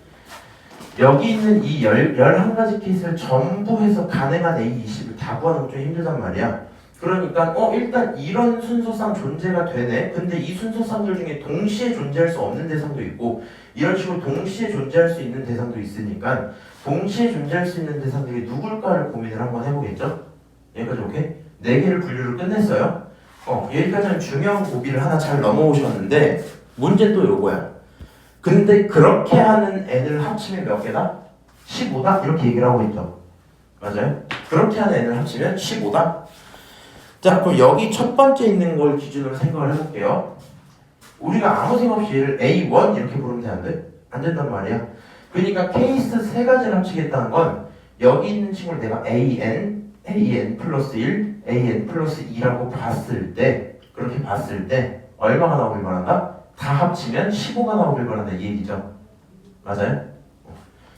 여기 있는 이 11가지 케이스를 전부 해서 가능한 A20을 다 구하는 건 좀 힘들단 말이야. 그러니까 일단 이런 순서상 존재가 되네. 근데 이 순서상들 중에 동시에 존재할 수 없는 대상도 있고 이런 식으로 동시에 존재할 수 있는 대상도 있으니까 동시에 존재할 수 있는 대상들이 누굴까를 고민을 한번 해보겠죠. 여기까지 오케이? 네 개를 분류를 끝냈어요. 여기까지는 중요한 고비를 하나 잘 넘어오셨는데 문제 또 요거야. 근데 그렇게 하는 n을 합치면 몇 개다? 15다? 이렇게 얘기를 하고 있죠. 맞아요? 그렇게 하는 n을 합치면 15다? 자, 그럼 여기 첫 번째 있는 걸 기준으로 생각을 해볼게요. 우리가 아무 생각 없이 얘를 A1 이렇게 부르면 되는데 안 된단 말이야. 그러니까 케이스 세 가지를 합치겠다는 건 여기 있는 친구를 내가 AN 플러스 1, AN 플러스 2라고 봤을 때, 그렇게 봤을 때 얼마가 나오길 바란다? 다 합치면 15가 나오길 바란다 이 얘기죠. 맞아요?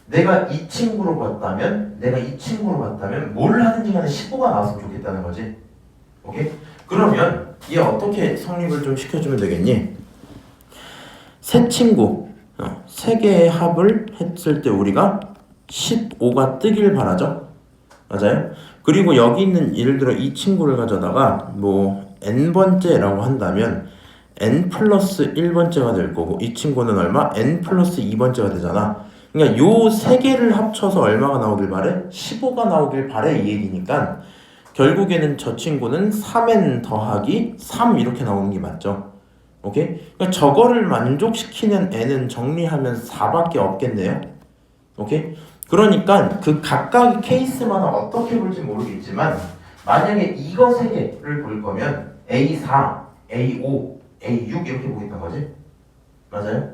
내가 이 친구로 봤다면 뭘 하든지 간에 15가 나왔으면 좋겠다는 거지. 오케이? 그러면 얘 어떻게 성립을 좀 시켜주면 되겠니? 세 친구 세 개의 합을 했을 때 우리가 15가 뜨길 바라죠. 맞아요? 그리고 여기 있는 예를 들어 이 친구를 가져다가 뭐 n번째라고 한다면 n 플러스 1번째가 될 거고 이 친구는 얼마? n 플러스 2번째가 되잖아. 그러니까 요 세 개를 합쳐서 얼마가 나오길 바래? 15가 나오길 바래 이 얘기니까 결국에는 저 친구는 3n 더하기 3 이렇게 나오는 게 맞죠. 오케이? 그러니까 저거를 만족시키는 n은 정리하면 4밖에 없겠네요. 오케이? 그러니까 그 각각의 케이스마다 어떻게 볼지 모르겠지만 만약에 이거 세 개를 볼 거면 A4, A5, A6 이렇게 보겠다는 거지. 맞아요?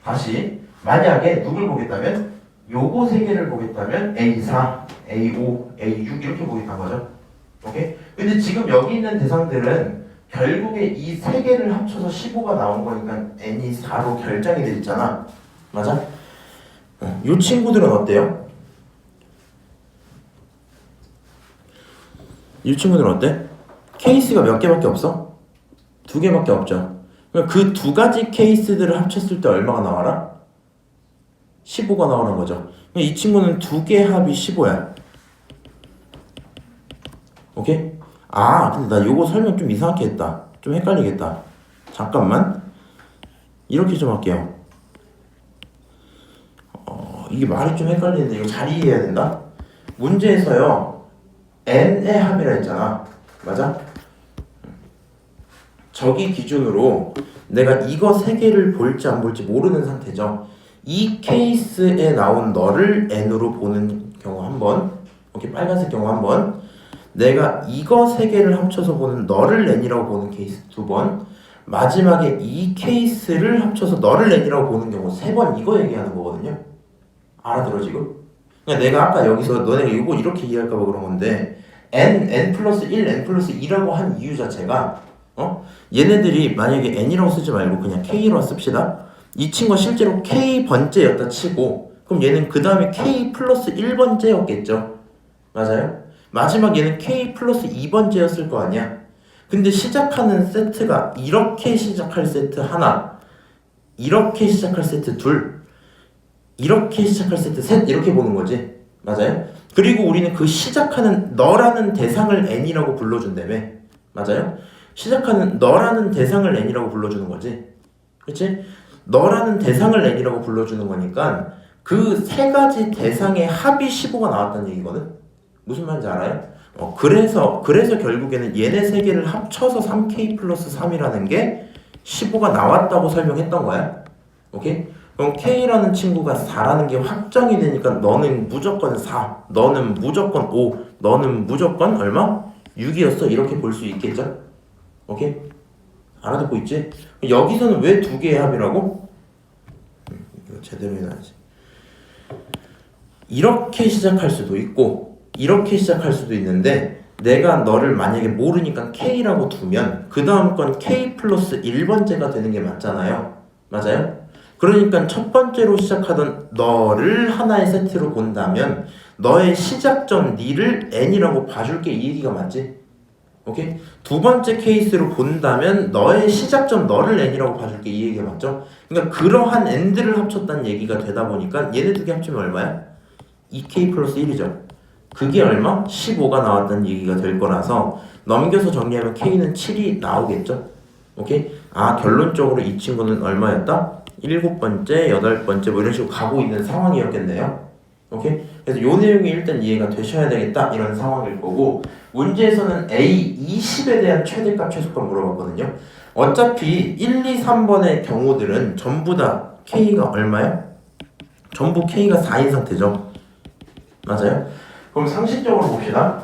다시 만약에 누굴 보겠다면 요거 세 개를 보겠다면 A4, A5, A6 이렇게 보겠다는 거죠. 오케이? 근데 지금 여기 있는 대상들은 결국에 이 세 개를 합쳐서 15가 나온 거니까 n이 4로 결정이 돼 있잖아. 맞아? 이 친구들은 어때요? 이 친구들은 어때? 케이스가 몇 개밖에 없어? 두 개밖에 없죠. 그러니까 그 두 가지 케이스들을 합쳤을 때 얼마가 나와라? 15가 나오는 거죠. 이 친구는 두 개의 합이 15야. 오케이? 근데 나 요거 설명 좀 이상하게 했다. 좀 헷갈리겠다. 잠깐만. 이렇게 좀 할게요. 이게 말이 좀 헷갈리는데 이거 잘 이해해야 된다. 문제에서요 n의 합이라 했잖아. 맞아? 저기 기준으로 내가 이거 세 개를 볼지 안 볼지 모르는 상태죠. 이 케이스에 나온 너를 n으로 보는 경우 한 번, 오케이, 빨간색 경우 한 번, 내가 이거 세 개를 합쳐서 보는 너를 n이라고 보는 케이스 두 번, 마지막에 이 케이스를 합쳐서 너를 n이라고 보는 경우 세 번, 이거 얘기하는 거거든요. 알아들어 지금? 그러니까 내가 아까 여기서 너네가 이거 이렇게 이해할까 봐 그런 건데 n 플러스 1, n 플러스 2라고 한 이유 자체가 얘네들이 만약에 n이라고 쓰지 말고 그냥 k로 씁시다. 이 친구가 실제로 k번째였다 치고 그럼 얘는 그 다음에 k 플러스 1번째였겠죠. 맞아요? 마지막 얘는 k 플러스 2번째였을 거 아니야. 근데 시작하는 세트가 이렇게 시작할 세트 하나, 이렇게 시작할 세트 둘, 이렇게 시작할 세트 셋 이렇게 보는 거지. 맞아요? 그리고 우리는 그 시작하는 너라는 대상을 n이라고 불러준다며. 맞아요? 시작하는 너라는 대상을 n이라고 불러주는 거지. 그치? 너라는 대상을 n이라고 불러주는 거니까 그 세 가지 대상의 합이 15가 나왔다는 얘기거든. 무슨 말인지 알아요? 그래서 결국에는 얘네 세 개를 합쳐서 3k 플러스 3이라는 게 15가 나왔다고 설명했던 거야. 오케이? 그럼 K라는 친구가 4라는 게 확정이 되니까 너는 무조건 4, 너는 무조건 5, 너는 무조건 얼마? 6이었어. 이렇게 볼 수 있겠죠? 오케이? 알아듣고 있지? 여기서는 왜 두 개의 합이라고? 이거 제대로 해놔야지. 이렇게 시작할 수도 있고 이렇게 시작할 수도 있는데 내가 너를 만약에 모르니까 K라고 두면 그 다음 건 K 플러스 1번째가 되는 게 맞잖아요. 맞아요? 그러니까 첫 번째로 시작하던 너를 하나의 세트로 본다면 너의 시작점 니를 n이라고 봐줄게 이 얘기가 맞지? 오케이? 두 번째 케이스로 본다면 너의 시작점 너를 n이라고 봐줄게 이 얘기가 맞죠? 그러니까 그러한 n들을 합쳤다는 얘기가 되다 보니까 얘네 두 개 합치면 얼마야? 2k 플러스 1이죠. 그게 얼마? 15가 나왔다는 얘기가 될 거라서 넘겨서 정리하면 k는 7이 나오겠죠? 오케이? 아 결론적으로 이 친구는 얼마였다? 7번째, 8번째 뭐 이런 식으로 가고 있는 상황이었겠네요. 오케이? 그래서 요 내용이 일단 이해가 되셔야 되겠다 이런 상황일 거고 문제에서는 A 20에 대한 최대값 최소값 물어봤거든요. 어차피 1, 2, 3번의 경우들은 전부 다 K가 얼마야? 전부 K가 4인 상태죠. 맞아요? 그럼 상식적으로 봅시다.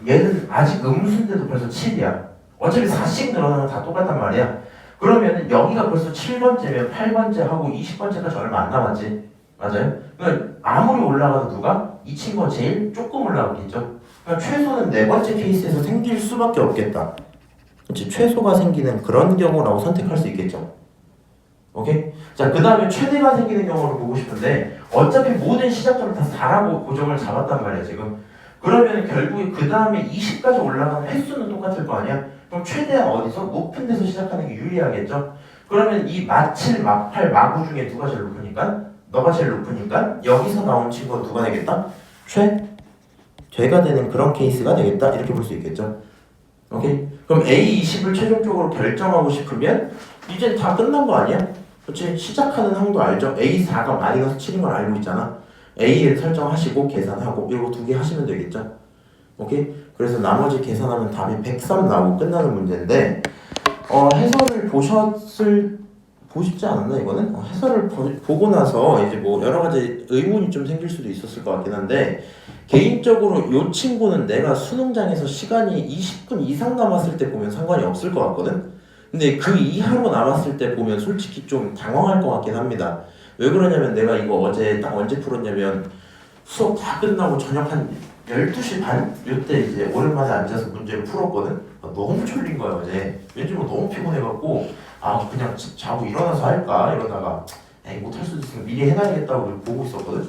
얘는 아직 음수인데도 벌써 7이야. 어차피 4씩 늘어나면 다 똑같단 말이야. 그러면 여기가 벌써 7번째면 8번째 하고 20번째까지 얼마 안 남았지. 맞아요? 그러니까 아무리 올라가도 누가? 이 친구가 제일 조금 올라가겠죠. 그러니까 최소는 네 번째 케이스에서 생길 수밖에 없겠다. 그렇지? 최소가 생기는 그런 경우라고 선택할 수 있겠죠. 오케이? 자, 그 다음에 최대가 생기는 경우를 보고 싶은데 어차피 모든 시작점을 다 4라고 고정을 잡았단 말이야 지금. 그러면 결국에 그 다음에 20까지 올라가는 횟수는 똑같을 거 아니야? 그럼 최대한 어디서? 높은 데서 시작하는 게 유리하겠죠? 그러면 이 마7, 마8, 마9 중에 누가 제일 높으니까? 너가 제일 높으니까 여기서 나온 친구가 누가 되겠다? 최대가 되는 그런 케이스가 되겠다 이렇게 볼 수 있겠죠? 오케이? 그럼 A20을 최종적으로 결정하고 싶으면 이제 다 끝난 거 아니야? 그렇지? 시작하는 항도 알죠? A4가 마이너스 7인 걸 알고 있잖아. A를 설정하시고 계산하고 이거 두 개 하시면 되겠죠? 오케이? 그래서 나머지 계산하면 답이 103 나오고 끝나는 문제인데 해설을 보시지 않았나 이거는? 해설을 보고 나서 이제 뭐 여러 가지 의문이 좀 생길 수도 있었을 것 같긴 한데 개인적으로 이 친구는 내가 수능장에서 시간이 20분 이상 남았을 때 보면 상관이 없을 것 같거든? 근데 그 이하로 남았을 때 보면 솔직히 좀 당황할 것 같긴 합니다. 왜 그러냐면 내가 이거 어제 딱 언제 풀었냐면 수업 다 끝나고 저녁 한 12시 반? 이때 이제 오랜만에 앉아서 문제를 풀었거든? 너무 졸린 거야 어제. 왠지 뭐 너무 피곤해갖고 아 그냥 자고 일어나서 할까 이러다가 에이 못할 수도 있으니까 미리 해놔야겠다고 보고 있었거든?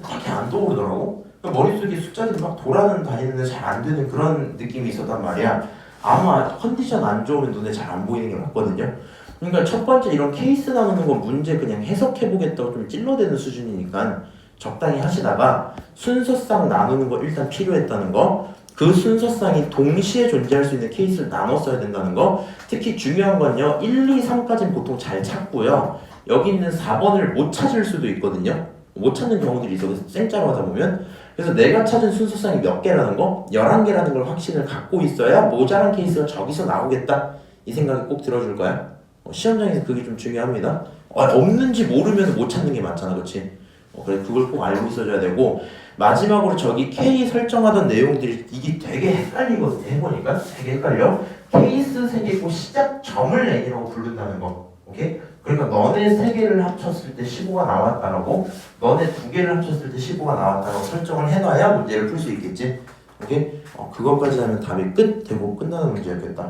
딱히 안 떠오르더라고. 머릿속에 숫자들이 막 돌아다니는데 잘 안 되는 그런 느낌이 있었단 말이야. 아마 컨디션 안 좋으면 눈에 잘 안 보이는 게 맞거든요. 그러니까 첫 번째 이런 케이스 나누는 건 문제 그냥 해석해보겠다고 좀 찔러대는 수준이니까 적당히 하시다가 순서상 나누는 거 일단 필요했다는 거, 그 순서상이 동시에 존재할 수 있는 케이스를 나눠 써야 된다는 거. 특히 중요한 건요 1, 2, 3까지는 보통 잘 찾고요 여기 있는 4번을 못 찾을 수도 있거든요. 못 찾는 경우들이 있어. 생짜로 하다 보면. 그래서 내가 찾은 순서상이 몇 개라는 거, 11개라는 걸 확신을 갖고 있어야 모자란 케이스가 저기서 나오겠다 이 생각이 꼭 들어줄 거야. 시험장에서 그게 좀 중요합니다. 없는지 모르면 못 찾는 게 많잖아, 그렇지? 그래 그걸 꼭 알고 있어줘야 되고 마지막으로 저기 K 설정하던 내용들이 이게 되게 헷갈리거든요. 해보니까 되게 헷갈려. 케이스 3개고 시작점을 n이라고 부른다는 거. 오케이? 그러니까 너네 3개를 합쳤을 때 15가 나왔다라고 너네 2개를 합쳤을 때 15가 나왔다라고 설정을 해놔야 문제를 풀 수 있겠지. 오케이? 그것까지 하면 답이 되고 끝나는 문제였겠다.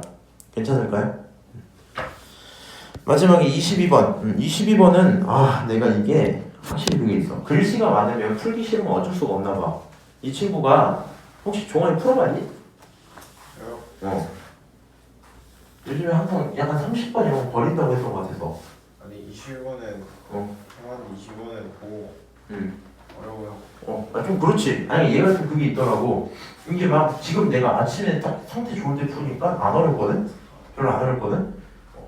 괜찮을까요? 마지막에 22번. 22번은 내가 이게 확실히 그게 있어. 글씨가 많으면 풀기 싫으면 어쩔 수가 없나 봐. 이 친구가 혹시 종아리 풀어봤니? 요즘에 항상 약간 30번 이런 거 버린다고 했던 것 같아서. 아니 20번은 형한테 20번은 보고 어려워요. 좀 그렇지. 아니 얘가 좀 그게 있더라고. 이게 막 지금 내가 아침에 딱 상태 좋을 때 푸니까 안 어렵거든? 별로 안 어렵거든?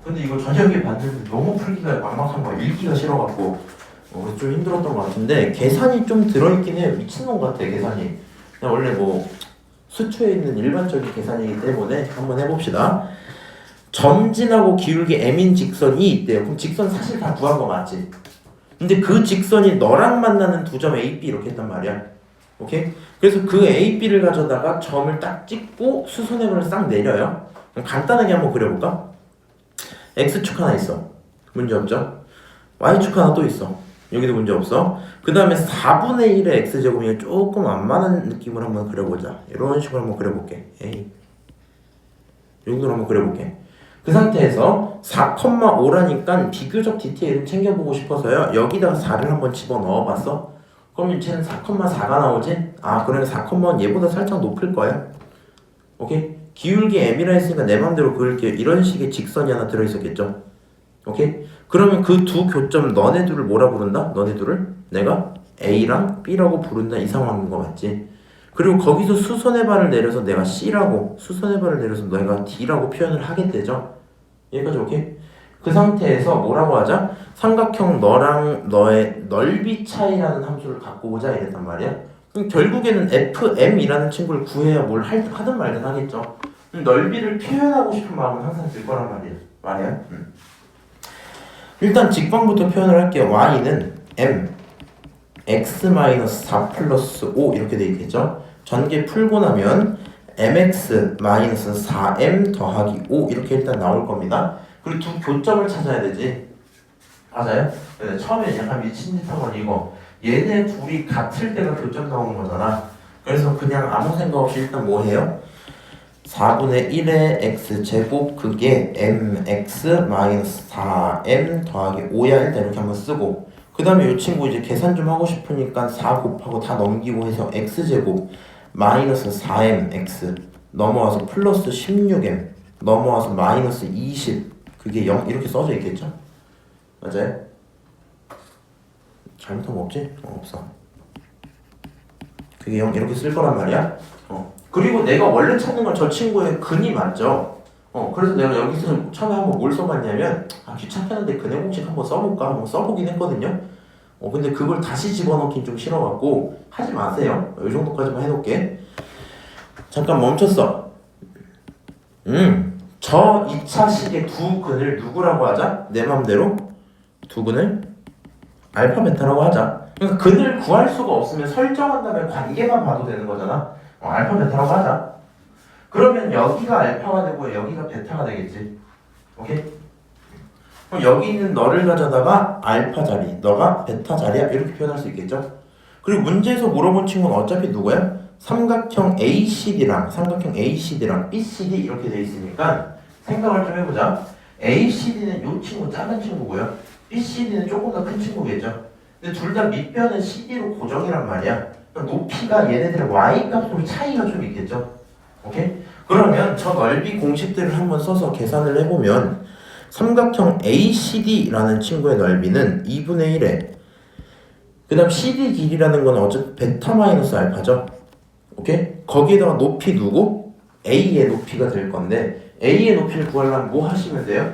근데 이거 저녁에 봤는데 너무 풀기가 막막한 거야. 읽기가 싫어갖고 좀 힘들었던 것 같은데 계산이 좀 들어있긴 해요. 미친놈 같아 계산이. 그냥 원래 뭐 수초에 있는 일반적인 계산이기 때문에 한번 해봅시다. 점진하고 기울기 m인 직선이 있대요. 그럼 직선 사실 다 구한 거 맞지? 근데 그 직선이 너랑 만나는 두 점 A, B 이렇게 했단 말이야. 오케이? 그래서 그 A, B를 가져다가 점을 딱 찍고 수선해을 싹 내려요. 그럼 간단하게 한번 그려볼까? X축 하나 있어. 문제 없죠? Y축 하나 또 있어. 여기도 문제 없어. 그 다음에 4분의 1의 x제곱이 조금 안 맞는 느낌으로 한번 그려보자. 이런 식으로 한번 그려볼게. 에이. 여기도 한번 그려볼게. 그 상태에서 4,5라니까 비교적 디테일을 챙겨보고 싶어서요. 여기다가 4를 한번 집어넣어봤어. 그러면 쟤는 4,4가 나오지? 아, 그러면 4,1 얘보다 살짝 높을 거야. 오케이? 기울기 m이라 했으니까 내 맘대로 그을게. 이런 식의 직선이 하나 들어있었겠죠. 오케이? 그러면 그 두 교점 너네 둘을 뭐라 부른다? 너네 둘을 내가 A랑 B라고 부른다 이 상황인 거 맞지? 그리고 거기서 수선의 발을 내려서 내가 C라고 수선의 발을 내려서 너희가 D라고 표현을 하게 되죠. 여기까지 오케이? 그 상태에서 뭐라고 하자? 삼각형 너랑 너의 넓이 차이라는 함수를 갖고 오자 이랬단 말이야. 그럼 결국에는 FM이라는 친구를 구해야 뭘 하든 말든 하겠죠. 넓이를 표현하고 싶은 마음은 항상 들 거란 말이야. 일단 직방부터 표현을 할게요. y는 m x-4 플러스 5 이렇게 돼 있겠죠. 전개 풀고 나면 mx-4m 더하기 5 이렇게 일단 나올 겁니다. 그리고 두 교점을 찾아야 되지. 맞아요? 네, 처음에 약간 미친 듯 하고 이거 얘네 둘이 같을 때가 교점 나오는 거잖아. 그래서 그냥 아무 생각 없이 일단 뭐 해요? 4분의 1의 x제곱 그게 mx-4m 더하기 5야 일단 이렇게 한번 쓰고 그 다음에 이 친구 이제 계산 좀 하고 싶으니까 4 곱하고 다 넘기고 해서 x제곱 마이너스 4mx 넘어와서 플러스 16m 넘어와서 마이너스 20 그게 0 이렇게 써져 있겠죠? 맞아요? 잘못한 거 없지? 없어. 그게 0 이렇게 쓸 거란 말이야. 그리고 내가 원래 찾는 건 저 친구의 근이 맞죠? 그래서 내가 여기서 처음에 한번 뭘 써봤냐면 귀찮겠는데 근의 공식 한번 써볼까? 한번 써보긴 했거든요. 근데 그걸 다시 집어넣긴 좀 싫어갖고 하지 마세요. 이 정도까지만 해놓을게. 잠깐 멈췄어. 저 2차식의 두 근을 누구라고 하자? 내 맘대로 두 근을 알파 베타라고 하자. 그러니까 근을 구할 수가 없으면 설정한 다음에 관계만 봐도 되는 거잖아. 알파 베타라고 하자. 그러면 여기가 알파가 되고 여기가 베타가 되겠지. 오케이? 그럼 여기 있는 너를 가져다가 알파 자리, 너가 베타 자리야 이렇게 표현할 수 있겠죠. 그리고 문제에서 물어본 친구는 어차피 누구야? 삼각형 ACD랑 BCD 이렇게 돼 있으니까 생각을 좀 해보자. ACD는 이 친구 작은 친구고요. BCD는 조금 더 큰 친구겠죠. 근데 둘 다 밑변은 CD로 고정이란 말이야. 높이가 얘네들의 y 값으로 차이가 좀 있겠죠. 오케이? 그러면 저 넓이 공식들을 한번 써서 계산을 해보면 삼각형 ACD라는 친구의 넓이는 2분의 1에 그 다음 CD 길이라는 건 어차피 베타 마이너스 알파죠. 오케이? 거기에다가 높이 두고 A의 높이가 될 건데 A의 높이를 구하려면 뭐 하시면 돼요?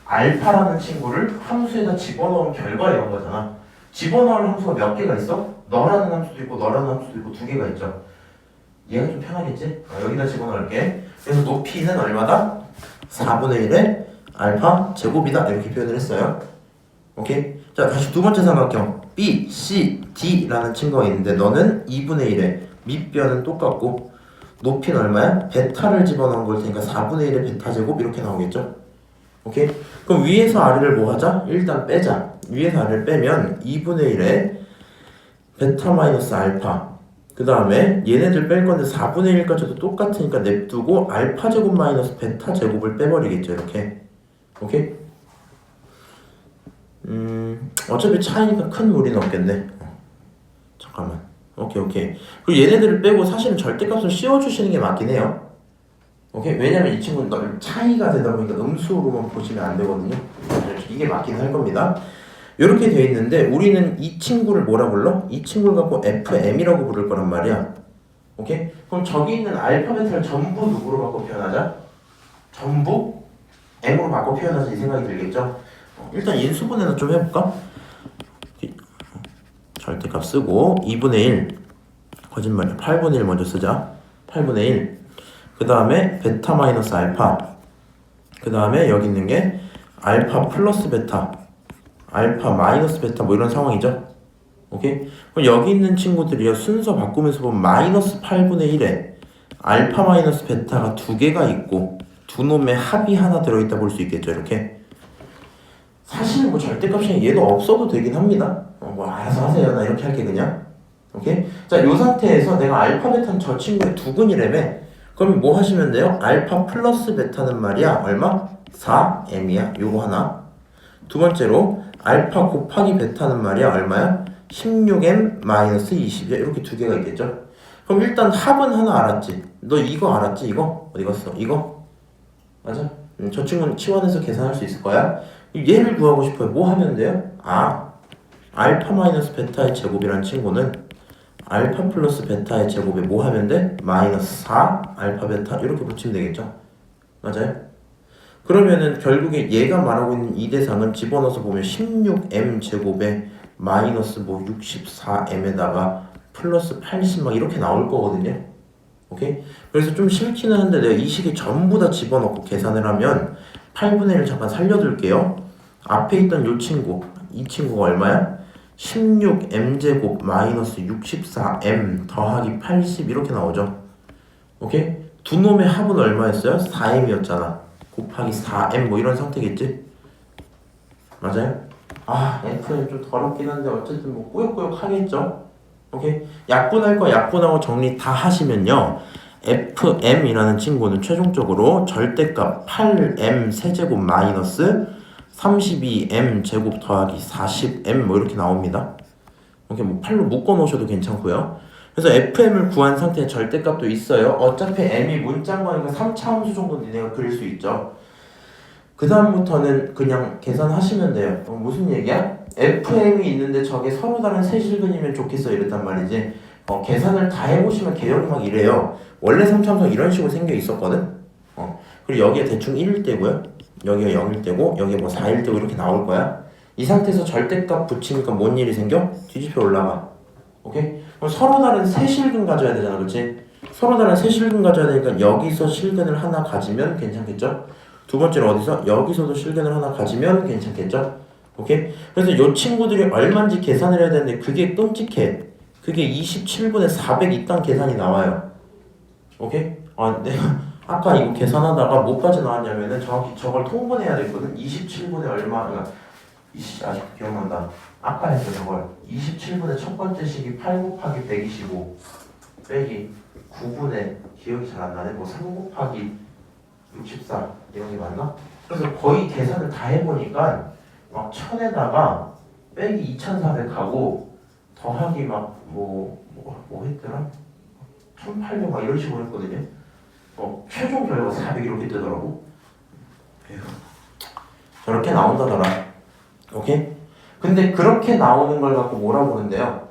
알파라는 친구를 함수에다 집어넣은 결과 이런 거잖아. 집어넣을 함수가 몇 개가 있어? 너라는 함수도 있고 너라는 함수도 있고 두 개가 있죠. 얘가 좀 편하겠지? 여기다 집어넣을게. 그래서 높이는 얼마다? 4분의 1의 알파 제곱이다 이렇게 표현을 했어요. 오케이? 자 다시 두 번째 삼각형 B, C, D라는 친구가 있는데 너는 2분의 1에 밑변은 똑같고 높이는 얼마야? 베타를 집어넣은 걸 테니까 4분의 1의 베타 제곱 이렇게 나오겠죠? 오케이? 그럼 위에서 아래를 뭐 하자? 일단 빼자. 위에서 아래를 빼면 2분의 1에 베타 마이너스 알파 그 다음에 얘네들 뺄 건데 4분의 1까지도 똑같으니까 냅두고 알파 제곱 마이너스 베타 제곱을 빼버리겠죠 이렇게. 오케이? 어차피 차이니까 큰 무리는 없겠네. 잠깐만. 오케이. 그리고 얘네들을 빼고 사실은 절대값을 씌워주시는 게 맞긴 해요. 오케이? 왜냐면 이 친구는 차이가 되다 보니까 음수로만 보시면 안 되거든요. 이게 맞긴 할 겁니다. 이렇게 돼 있는데 우리는 이 친구를 뭐라 불러? 이 친구를 갖고 FM이라고 부를 거란 말이야. 오케이? 그럼 저기 있는 알파 베타를 전부 누구로 바꿔 표현하자? 전부 M으로 바꿔 표현하자 이 생각이 들겠죠? 일단 인수분해는 좀 해볼까? 절대값 쓰고 2분의 1 거짓말이야. 8분의 1 먼저 쓰자. 8분의 1 그 다음에 베타 마이너스 알파 그 다음에 여기 있는 게 알파 플러스 베타 알파 마이너스 베타 뭐 이런 상황이죠. 오케이? 그럼 여기 있는 친구들이요 순서 바꾸면서 보면 마이너스 8분의 1에 알파 마이너스 베타가 두 개가 있고 두 놈의 합이 하나 들어있다 볼 수 있겠죠 이렇게. 사실 뭐 절대값이 얘도 없어도 되긴 합니다. 뭐 알아서 하세요. 나 이렇게 할게 그냥. 오케이? 자, 요 상태에서 내가 알파 베타는 저 친구의 두근이라며. 그럼 뭐 하시면 돼요? 알파 플러스 베타는 말이야 얼마? 4m이야. 요거 하나. 두 번째로 알파 곱하기 베타는 말이야 얼마야? 16m 마이너스 20이야. 이렇게 두 개가 있겠죠. 그럼 일단 합은 하나 알았지. 너 이거 알았지? 이거? 어디 갔어? 이거? 맞아? 저 친구는 치환해서 계산할 수 있을 거야. 얘를 구하고 싶어요. 뭐 하면 돼요? 알파 마이너스 베타의 제곱이란 친구는 알파 플러스 베타의 제곱에 뭐 하면 돼? 마이너스 4 알파 베타 이렇게 붙이면 되겠죠. 맞아요? 그러면은 결국에 얘가 말하고 있는 이 대상은 집어넣어서 보면 16m 제곱에 마이너스 뭐 64m에다가 플러스 80 막 이렇게 나올 거거든요. 오케이? 그래서 좀 싫기는 한데 내가 이 식에 전부 다 집어넣고 계산을 하면 8분의 1 잠깐 살려둘게요. 앞에 있던 이 친구가 얼마야? 16m제곱 마이너스 64m 더하기 80 이렇게 나오죠. 오케이? 두 놈의 합은 얼마였어요? 4m이었잖아. 곱하기 4m 뭐 이런 상태겠지? 맞아요? F는 좀 더럽긴 한데 어쨌든 뭐 꾸역꾸역 하겠죠? 오케이? 약분할 거 약분하고 정리 다 하시면요. FM이라는 친구는 최종적으로 절대값 8m 세제곱 마이너스 32m 제곱 더하기 40m 뭐 이렇게 나옵니다. 오케이, 뭐 8로 묶어 놓으셔도 괜찮고요. 그래서 FM을 구한 상태에 절대값도 있어요. 어차피 M이 문자인 거니까 3차 함수 정도는 니네가 그릴 수 있죠. 그 다음부터는 그냥 계산하시면 돼요. 무슨 얘기야? FM이 있는데 저게 서로 다른 세실근이면 좋겠어 이랬단 말이지. 계산을 다 해보시면 개혁이 막 이래요. 원래 3차 함수가 이런 식으로 생겨 있었거든. 그리고 여기에 대충 1일 때고요. 여기가 0일 때고 여기가 뭐 4일 때고 이렇게 나올 거야. 이 상태에서 절대값 붙이니까 뭔 일이 생겨? 뒤집혀 올라가. 오케이? 그럼 서로 다른 세 실근 가져야 되잖아, 그렇지? 서로 다른 세 실근 가져야 되니까 여기서 실근을 하나 가지면 괜찮겠죠? 두 번째로 어디서? 여기서도 실근을 하나 가지면 괜찮겠죠? 오케이? 그래서 이 친구들이 얼마인지 계산을 해야 되는데 그게 끔찍해. 그게 27분의 400 이딴 계산이 나와요. 오케이? 내가 아까 이거 계산하다가 뭐까지 나왔냐면은 정확히 저걸 통분해야 됐거든. 27분의 얼마? 아직도 기억난다. 아까 했어 저걸. 27분의 첫 번째 식이 8 곱하기 125 빼기 9분의 기억이 잘 안 나네. 뭐 3 곱하기 64 이런 게 맞나? 그래서 거의 계산을 다 해보니까 막 1000에다가 빼기 2400하고 더하기 막 뭐 했더라? 1800 막 이런 식으로 했거든요. 최종 결과 400 이렇게 뜨더라고. 저렇게 나온다더라. 오케이? 근데 그렇게 나오는 걸 갖고 뭐라 부른대요?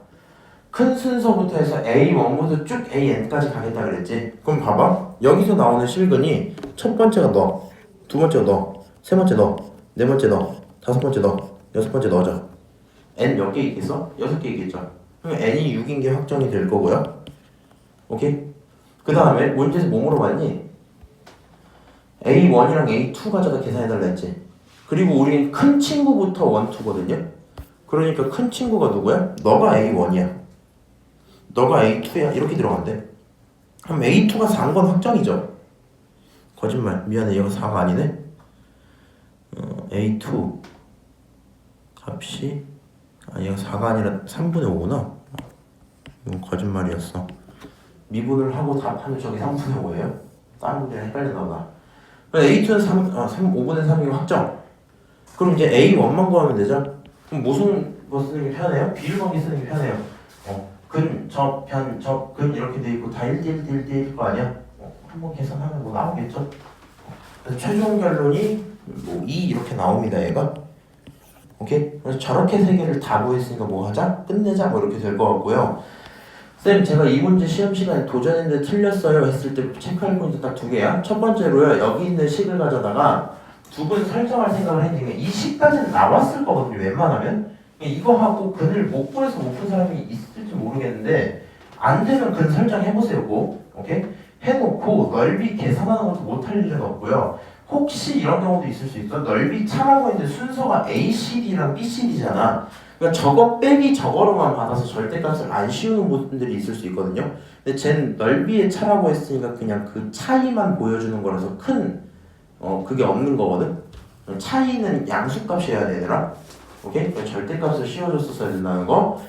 큰 순서부터 해서 A1부터 쭉 AN까지 가겠다 그랬지? 그럼 봐봐. 여기서 나오는 실근이 첫 번째가 너, 두 번째가 너, 세 번째 너, 네 번째 너, 다섯 번째 너, 여섯 번째 너죠. N 몇 개 있겠어? 6개 있겠죠. 그럼 N이 6인 게 확정이 될 거고요. 오케이? 그 다음에 문제에서 뭐 물어봤니? A1이랑 A2 가져다 계산해달라 했지. 그리고 우린 큰 친구부터 1, 2거든요. 그러니까 큰 친구가 누구야? 너가 A1이야. 너가 A2야. 이렇게 들어간대. 그럼 A2가 4인 건 확정이죠. 거짓말. 미안해. 얘가 4가 아니네. A2 값이 얘가 4가 아니라 3분의 5구나. 이건 거짓말이었어. 미분을 하고 답하면 저게 3분의 5예요? 다른 문제랑 헷갈렸나 보다. A2는 5분의 3이고 확정. 그럼 이제 A1만 구하면 되죠? 그럼 무슨 거 쓰는 게 편해요? 비율관계 쓰는 게 편해요. 근, 접, 편, 접, 근 이렇게 돼 있고 다 1대1, 1대1일 거 아니야? 한번 계산하면 뭐 나오겠죠? 그래서 최종 결론이 뭐 2 이렇게 나옵니다, 얘가. 오케이? 그래서 저렇게 세 개를 다 구했으니까 뭐 하자? 끝내자? 뭐 이렇게 될 것 같고요. 쌤, 제가 이 문제 시험 시간에 도전했는데 틀렸어요 했을 때 체크할 포인트 딱 2개야. 첫 번째로요, 여기 있는 식을 가져다가 두근 설정할 생각을 했는데 이 식까지는 나왔을 거거든요, 웬만하면. 이거 하고 근을 못 구해서 못 푼 사람이 있을지 모르겠는데 안 되면 근 설정해보세요, 꼭. 오케이? 해놓고 넓이 계산하는 것도 못할 일은 없고요. 혹시 이런 경우도 있을 수 있어. 넓이 차라고 했는데 순서가 ACD랑 BCD잖아. 그러니까 저거 빼기 저거로만 받아서 절대값을 안 씌우는 분들이 있을 수 있거든요. 근데 쟨 넓이의 차라고 했으니까 그냥 그 차이만 보여주는 거라서 큰 그게 없는 거거든. 차이는 양수값이어야 되더라. 오케이? 절대값을 씌워줬었어야 된다는 거.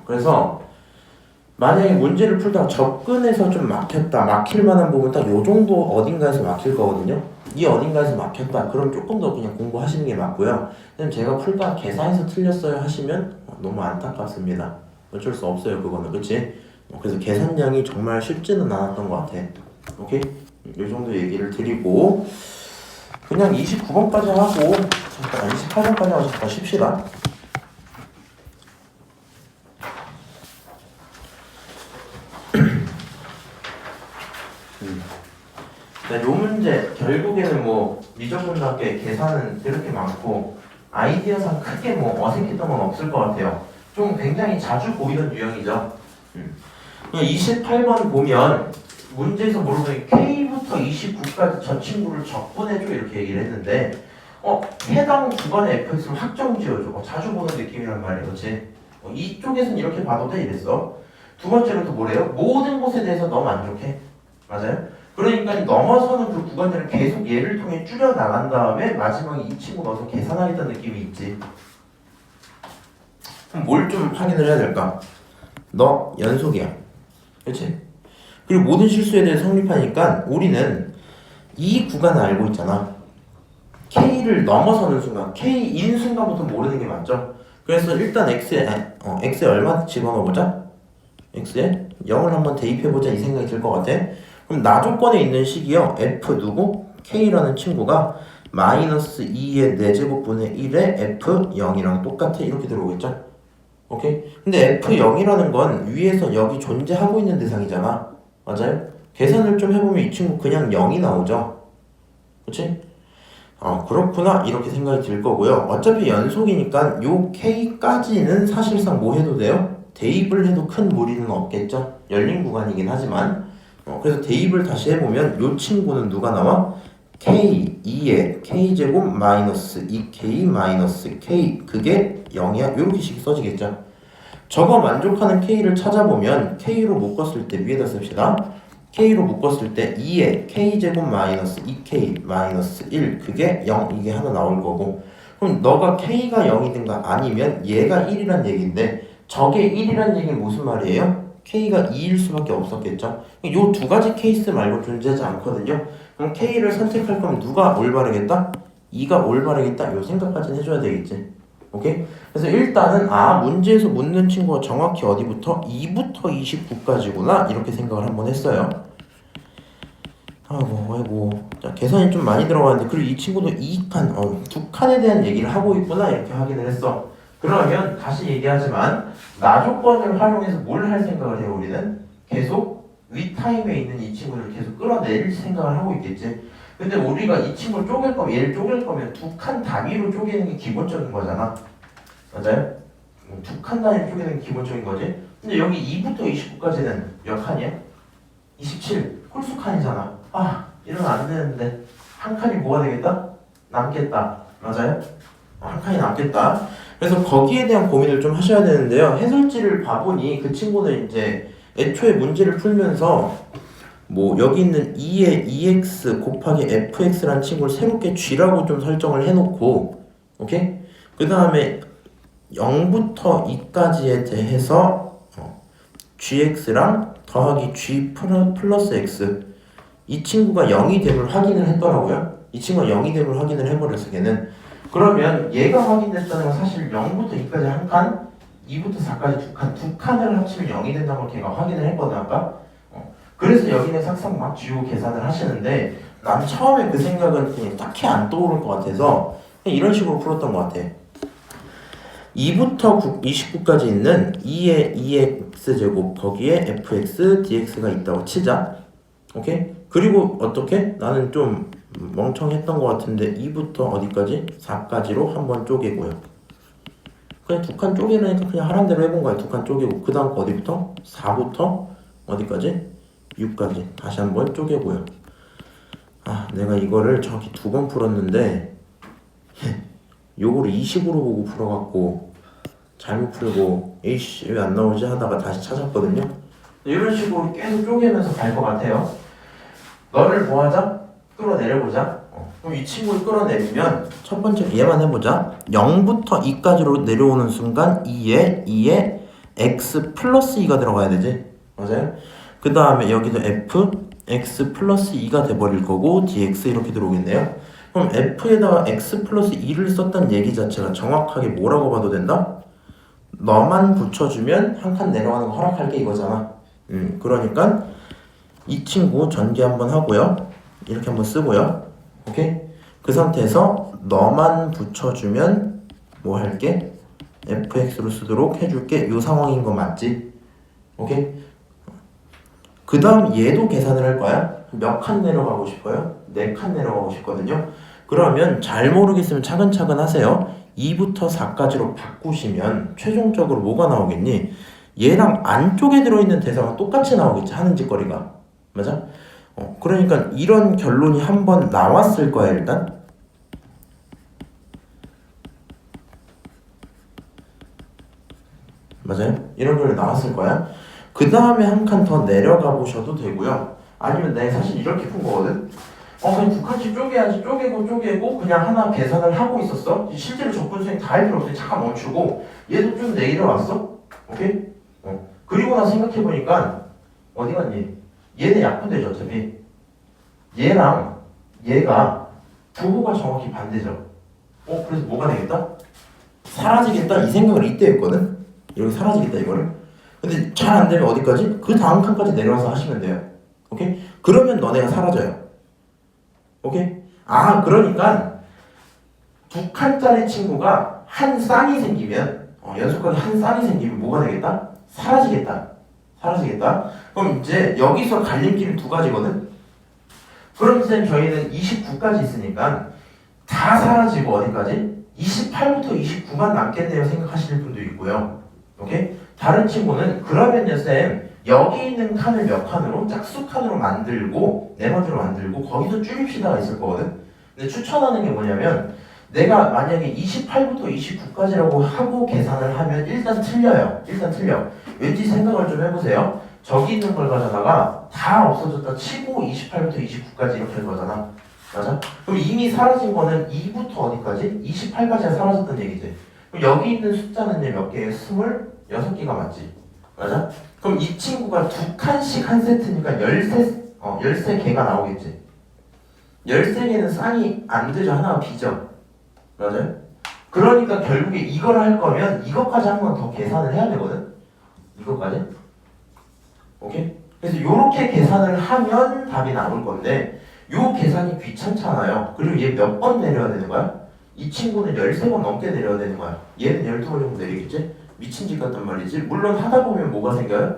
그래서 만약에 문제를 풀다가 접근해서 좀 막혔다, 막힐 만한 부분 딱 요 정도 어딘가에서 막힐 거거든요. 이 어딘가에서 막혔다, 그럼 조금 더 그냥 공부하시는 게 맞고요. 그냥 제가 풀다가 계산해서 틀렸어요 하시면 너무 안타깝습니다. 어쩔 수 없어요, 그거는. 그치? 그래서 계산량이 정말 쉽지는 않았던 것 같아. 오케이? 요 정도 얘기를 드리고 그냥 29번까지 하고 잠깐 28번까지 하고 잠깐 쉽시다. 요 문제 결국에는 뭐 미적분답게 계산은 그렇게 많고 아이디어상 크게 뭐 어색했던 건 없을 것 같아요. 좀 굉장히 자주 보이던 유형이죠. 28번 보면 문제에서 물어보니 K부터 29까지 저 친구를 적분해줘 이렇게 얘기를 했는데 해당 구간의 fx를 확정 지어줘. 자주 보는 느낌이란 말이에요. 그렇지? 이쪽에서는 이렇게 봐도 돼 이랬어. 두 번째로 또 뭐래요? 모든 곳에 대해서 너무 만족해. 맞아요? 그러니까 넘어서는 그 구간들을 계속 얘를 통해 줄여 나간 다음에 마지막에 이 친구 넣어서 계산하겠다는 느낌이 있지. 그럼 뭘 좀 확인을 해야 될까? 너 연속이야. 그렇지? 그리고 모든 실수에 대해 성립하니까 우리는 이 구간을 알고 있잖아. K를 넘어서는 순간, K인 순간부터 모르는 게 맞죠? 그래서 일단 X에 얼마 집어넣어보자. X에 0을 한번 대입해보자 이 생각이 들 것 같아. 그럼 나 조건에 있는 식이요. F 누구? K라는 친구가 마이너스 2의 4제곱분의 1의 F0이랑 똑같아. 이렇게 들어오겠죠? 오케이? 근데 F0이라는 건 위에서 여기 존재하고 있는 대상이잖아. 맞아요? 계산을 좀 해보면 이 친구 그냥 0이 나오죠? 그치? 그렇구나. 이렇게 생각이 들 거고요. 어차피 연속이니까 요 K까지는 사실상 뭐 해도 돼요? 대입을 해도 큰 무리는 없겠죠? 열린 구간이긴 하지만 그래서 대입을 다시 해보면 요 친구는 누가 나와? K 2에 K제곱 마이너스 2K 마이너스 K 그게 0이야? 요렇게씩 써지겠죠? 저거 만족하는 K를 찾아보면 K로 묶었을 때 위에다 씁시다. K로 묶었을 때 2에 K제곱 마이너스 2K 마이너스 1 그게 0 이게 하나 나올 거고 그럼 너가 K가 0이든가 아니면 얘가 1이란 얘기인데 저게 1이란 얘기는 무슨 말이에요? K가 2일 수밖에 없었겠죠? 요 두 가지 케이스 말고 존재하지 않거든요. 그럼 K를 선택할 거면 누가 올바르겠다? 2가 올바르겠다? 요 생각까지는 해줘야 되겠지. 오케이? 그래서 일단은 문제에서 묻는 친구가 정확히 어디부터? 2부터 29까지구나 이렇게 생각을 한번 했어요. 아이고 자, 계산이 좀 많이 들어가는데 그리고 이 친구도 2칸 두 칸에 대한 얘기를 하고 있구나 이렇게 확인을 했어. 그러면 다시 얘기하지만 나 조건을 활용해서 뭘 할 생각을 해요? 우리는 계속 위타임에 있는 이 친구를 계속 끌어내릴 생각을 하고 있겠지. 근데 우리가 이 친구를 쪼갤 거면 얘를 쪼갤 거면 두 칸 단위로 쪼개는 게 기본적인 거잖아. 맞아요? 두 칸 단위로 쪼개는 게 기본적인 거지. 근데 여기 2부터 29까지는 몇 칸이야? 27 홀수칸이잖아. 이러면 안 되는데 한 칸이 뭐가 되겠다? 남겠다. 맞아요? 한 칸이 남겠다. 그래서 거기에 대한 고민을 좀 하셔야 되는데요. 해설지를 봐보니 그 친구는 이제 애초에 문제를 풀면서 뭐 여기 있는 2의 2x 곱하기 fx라는 친구를 새롭게 g라고 좀 설정을 해놓고 오케이? 그 다음에 0부터 2까지에 대해서 gx랑 더하기 g 플러스 x 이 친구가 0이 됨을 확인을 했더라고요. 이 친구가 0이 됨을 확인을 해버려서 걔는 그러면 얘가 확인됐다는 건 사실 0부터 2까지 한 칸 2부터 4까지 두 칸을 합치면 0이 된다는 걸 걔가 확인을 했거든 아까. 그래서 여기는 싹싹 막 지우고 계산을 하시는데 난 처음에 그 생각은 그냥 딱히 안 떠오를 것 같아서 그냥 이런 식으로 풀었던 것 같아. 2부터 29까지 있는 2의 2x제곱 거기에 fx dx가 있다고 치자. 오케이? 그리고 어떻게? 나는 좀 멍청했던 것 같은데 2부터 어디까지? 4까지로 한번 쪼개고요. 그냥 두 칸 쪼개려니까 그냥 하란 대로 해본 거야. 두 칸 쪼개고 그 다음 어디부터? 4부터 어디까지? 6까지 다시 한번 쪼개고요. 내가 이거를 저기 2번 풀었는데 요거를 20으로 보고 풀어갖고 잘못 풀고 에이씨 왜 안 나오지 하다가 다시 찾았거든요. 이런 식으로 계속 쪼개면서 갈 것 같아요. 너를 뭐하자? 끌어내려보자. 그럼 이 친구를 끌어내리면 첫 번째 얘만 해보자. 0부터 2까지로 내려오는 순간 2에 x 플러스 2가 들어가야 되지. 맞아요? 그 다음에 여기도 f x 플러스 2가 돼버릴 거고 dx 이렇게 들어오겠네요. 그럼 f에다가 x 플러스 2를 썼다는 얘기 자체가 정확하게 뭐라고 봐도 된다? 너만 붙여주면 한 칸 내려가는 거 허락할게 이거잖아. 그러니까 이 친구 전개 한번 하고요. 이렇게 한번 쓰고요. 오케이? 그 상태에서 너만 붙여주면 뭐 할게? fx로 쓰도록 해줄게. 요 상황인 거 맞지? 오케이? 그 다음 얘도 계산을 할 거야. 몇 칸 내려가고 싶어요? 4칸 내려가고 싶거든요. 그러면 잘 모르겠으면 차근차근 하세요. 2부터 4까지로 바꾸시면 최종적으로 뭐가 나오겠니? 얘랑 안쪽에 들어있는 대사가 똑같이 나오겠지. 하는 짓거리가. 맞아? 그러니까 이런 결론이 한번 나왔을 거야 일단. 맞아요? 이런 결론이 나왔을 거야. 그 다음에 한 칸 더 내려가 보셔도 되고요. 아니면 내가 사실 이렇게 푼 거거든. 그냥 두 칸씩 쪼개야지. 쪼개고 그냥 하나 계산을 하고 있었어. 실제로 적분수행 다 할 필요 없으니 잠깐 멈추고 얘도 좀 내려왔어. 오케이? 그리고 나서 생각해보니까 어디 갔니? 얘는 약분되죠 어차피. 얘랑 얘가 부호가 정확히 반대죠. 그래서 뭐가 되겠다? 사라지겠다 이 생각을 이때 했거든. 이렇게 사라지겠다 이거를. 근데 잘 안 되면 어디까지? 그 다음 칸까지 내려와서 하시면 돼요. 오케이? 그러면 너네가 사라져요. 오케이? 그러니까 두 칸짜리 친구가 한 쌍이 생기면 연속하게 한 쌍이 생기면 뭐가 되겠다? 사라지겠다. 그럼 이제 여기서 갈림길이 두 가지거든. 그럼 쌤 저희는 29까지 있으니까 다 사라지고 어디까지? 28부터 29만 남겠네요 생각하시는 분도 있고요. 오케이? 다른 친구는 그러면요 쌤 여기 있는 칸을 몇 칸으로? 짝수칸으로 만들고 네 번째로 만들고 거기서 줄입시다가 있을 거거든. 근데 추천하는 게 뭐냐면 내가 만약에 28부터 29까지라고 하고 계산을 하면 일단 틀려요. 왠지 생각을 좀 해보세요. 저기 있는 걸 가져다가 다 없어졌다 치고 28부터 29까지 이렇게 할 거잖아. 맞아? 그럼 이미 사라진 거는 2부터 어디까지? 28까지가 사라졌던 얘기지. 그럼 여기 있는 숫자는 몇 개예요? 26개가 맞지? 맞아? 그럼 이 친구가 두 칸씩 한 세트니까 13개가 나오겠지. 13개는 쌍이 안 되죠. 하나가 비죠. 맞아요? 그러니까 결국에 이걸 할 거면 이것까지 한 번 더 계산을 해야 되거든. 이것까지. 오케이? 그래서 이렇게 계산을 하면 답이 나올 건데 요 계산이 귀찮잖아요. 그리고 얘 몇 번 내려야 되는 거야? 이 친구는 13번 넘게 내려야 되는 거야. 얘는 12번 정도 내리겠지? 미친 짓 같단 말이지. 물론 하다 보면 뭐가 생겨요?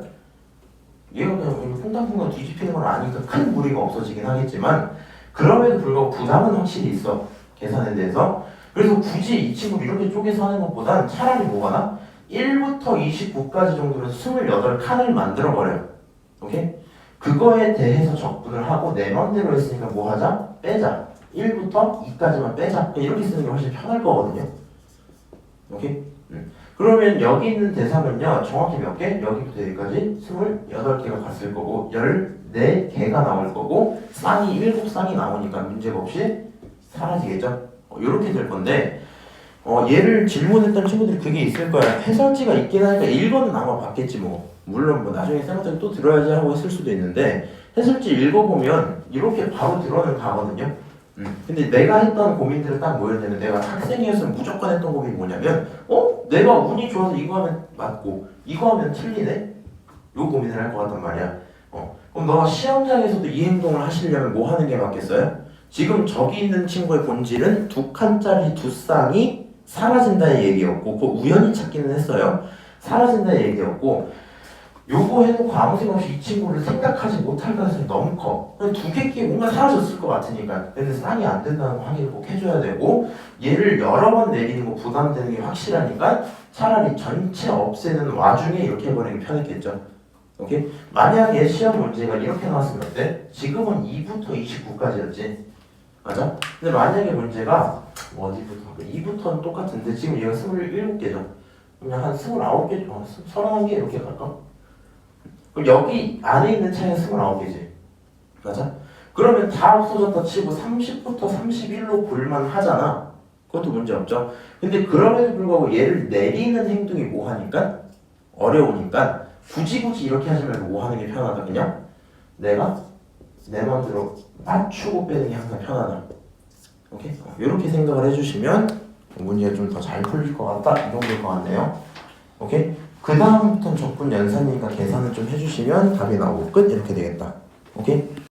얘가 그냥 퐁당퐁당 뒤집히는 건 아니니까 큰 무리가 없어지긴 하겠지만 그럼에도 불구하고 부담은 확실히 있어. 계산에 대해서. 그래서 굳이 이 친구를 이렇게 쪼개서 하는 것보단 차라리 뭐가 나? 1부터 29까지 정도로 28칸을 만들어버려요. 오케이? 그거에 대해서 적분을 하고 내 맘대로 했으니까 뭐 하자? 빼자. 1부터 2까지만 빼자. 이렇게 쓰는 게 훨씬 편할 거거든요. 오케이? 그러면 여기 있는 대상은요 정확히 몇 개? 여기부터 여기까지 28개가 갔을 거고 14개가 나올 거고 쌍이 7쌍이 나오니까 문제가 없이 사라지겠죠? 이렇게 될 건데 얘를 질문했던 친구들이 그게 있을 거야. 해설지가 있긴 하니까 1번은 아마 봤겠지 뭐. 물론 뭐 나중에 쌤한테 또 들어야지 하고 했을 수도 있는데 해설지 읽어보면 이렇게 바로 들어는 가거든요. 근데 내가 했던 고민들은 딱 뭐였냐면 내가 학생이었으면 무조건 했던 고민이 뭐냐면 내가 운이 좋아서 이거 하면 맞고 이거 하면 틀리네? 요 고민을 할 것 같단 말이야. 그럼 너가 시험장에서도 이 행동을 하시려면 뭐 하는 게 맞겠어요? 지금 저기 있는 친구의 본질은 두 칸짜리 두 쌍이 사라진다의 얘기였고 그거 우연히 찾기는 했어요. 사라진다의 얘기였고 요거 해놓고 아무 생각 없이 이 친구를 생각하지 못할 가능성이 너무 커. 두 개끼 뭔가 사라졌을 것 같으니까. 근데 쌍이 안 된다는 거 확인을 꼭 해줘야 되고 얘를 여러 번 내리는 거 부담되는 게 확실하니까 차라리 전체 없애는 와중에 이렇게 해버리는 게 편했겠죠. 오케이? 만약에 시험 문제가 이렇게 나왔으면 어때? 지금은 2부터 29까지였지. 맞아? 근데 만약에 문제가 어디부터? 2부터는 똑같은데 지금 얘가 27개죠. 그냥 한 29개, 31개 이렇게 갈까? 그럼 여기 안에 있는 차이가 29개지. 맞아? 그러면 다 없어졌다 치고 30부터 31로 볼만 하잖아. 그것도 문제 없죠. 근데 그럼에도 불구하고 얘를 내리는 행동이 뭐 하니까? 어려우니까 굳이 이렇게 하지 말고 뭐 하는 게 편하다. 그냥 내가 내 마음대로 맞추고 빼는 게 항상 편하다. 오케이? 이렇게 생각을 해주시면 문제가 좀 더 잘 풀릴 것 같다. 이 정도일 것 같네요. 오케이? 그 다음부터는 적분 연산이니까 계산을 좀 해주시면 답이 나오고 끝. 이렇게 되겠다. 오케이?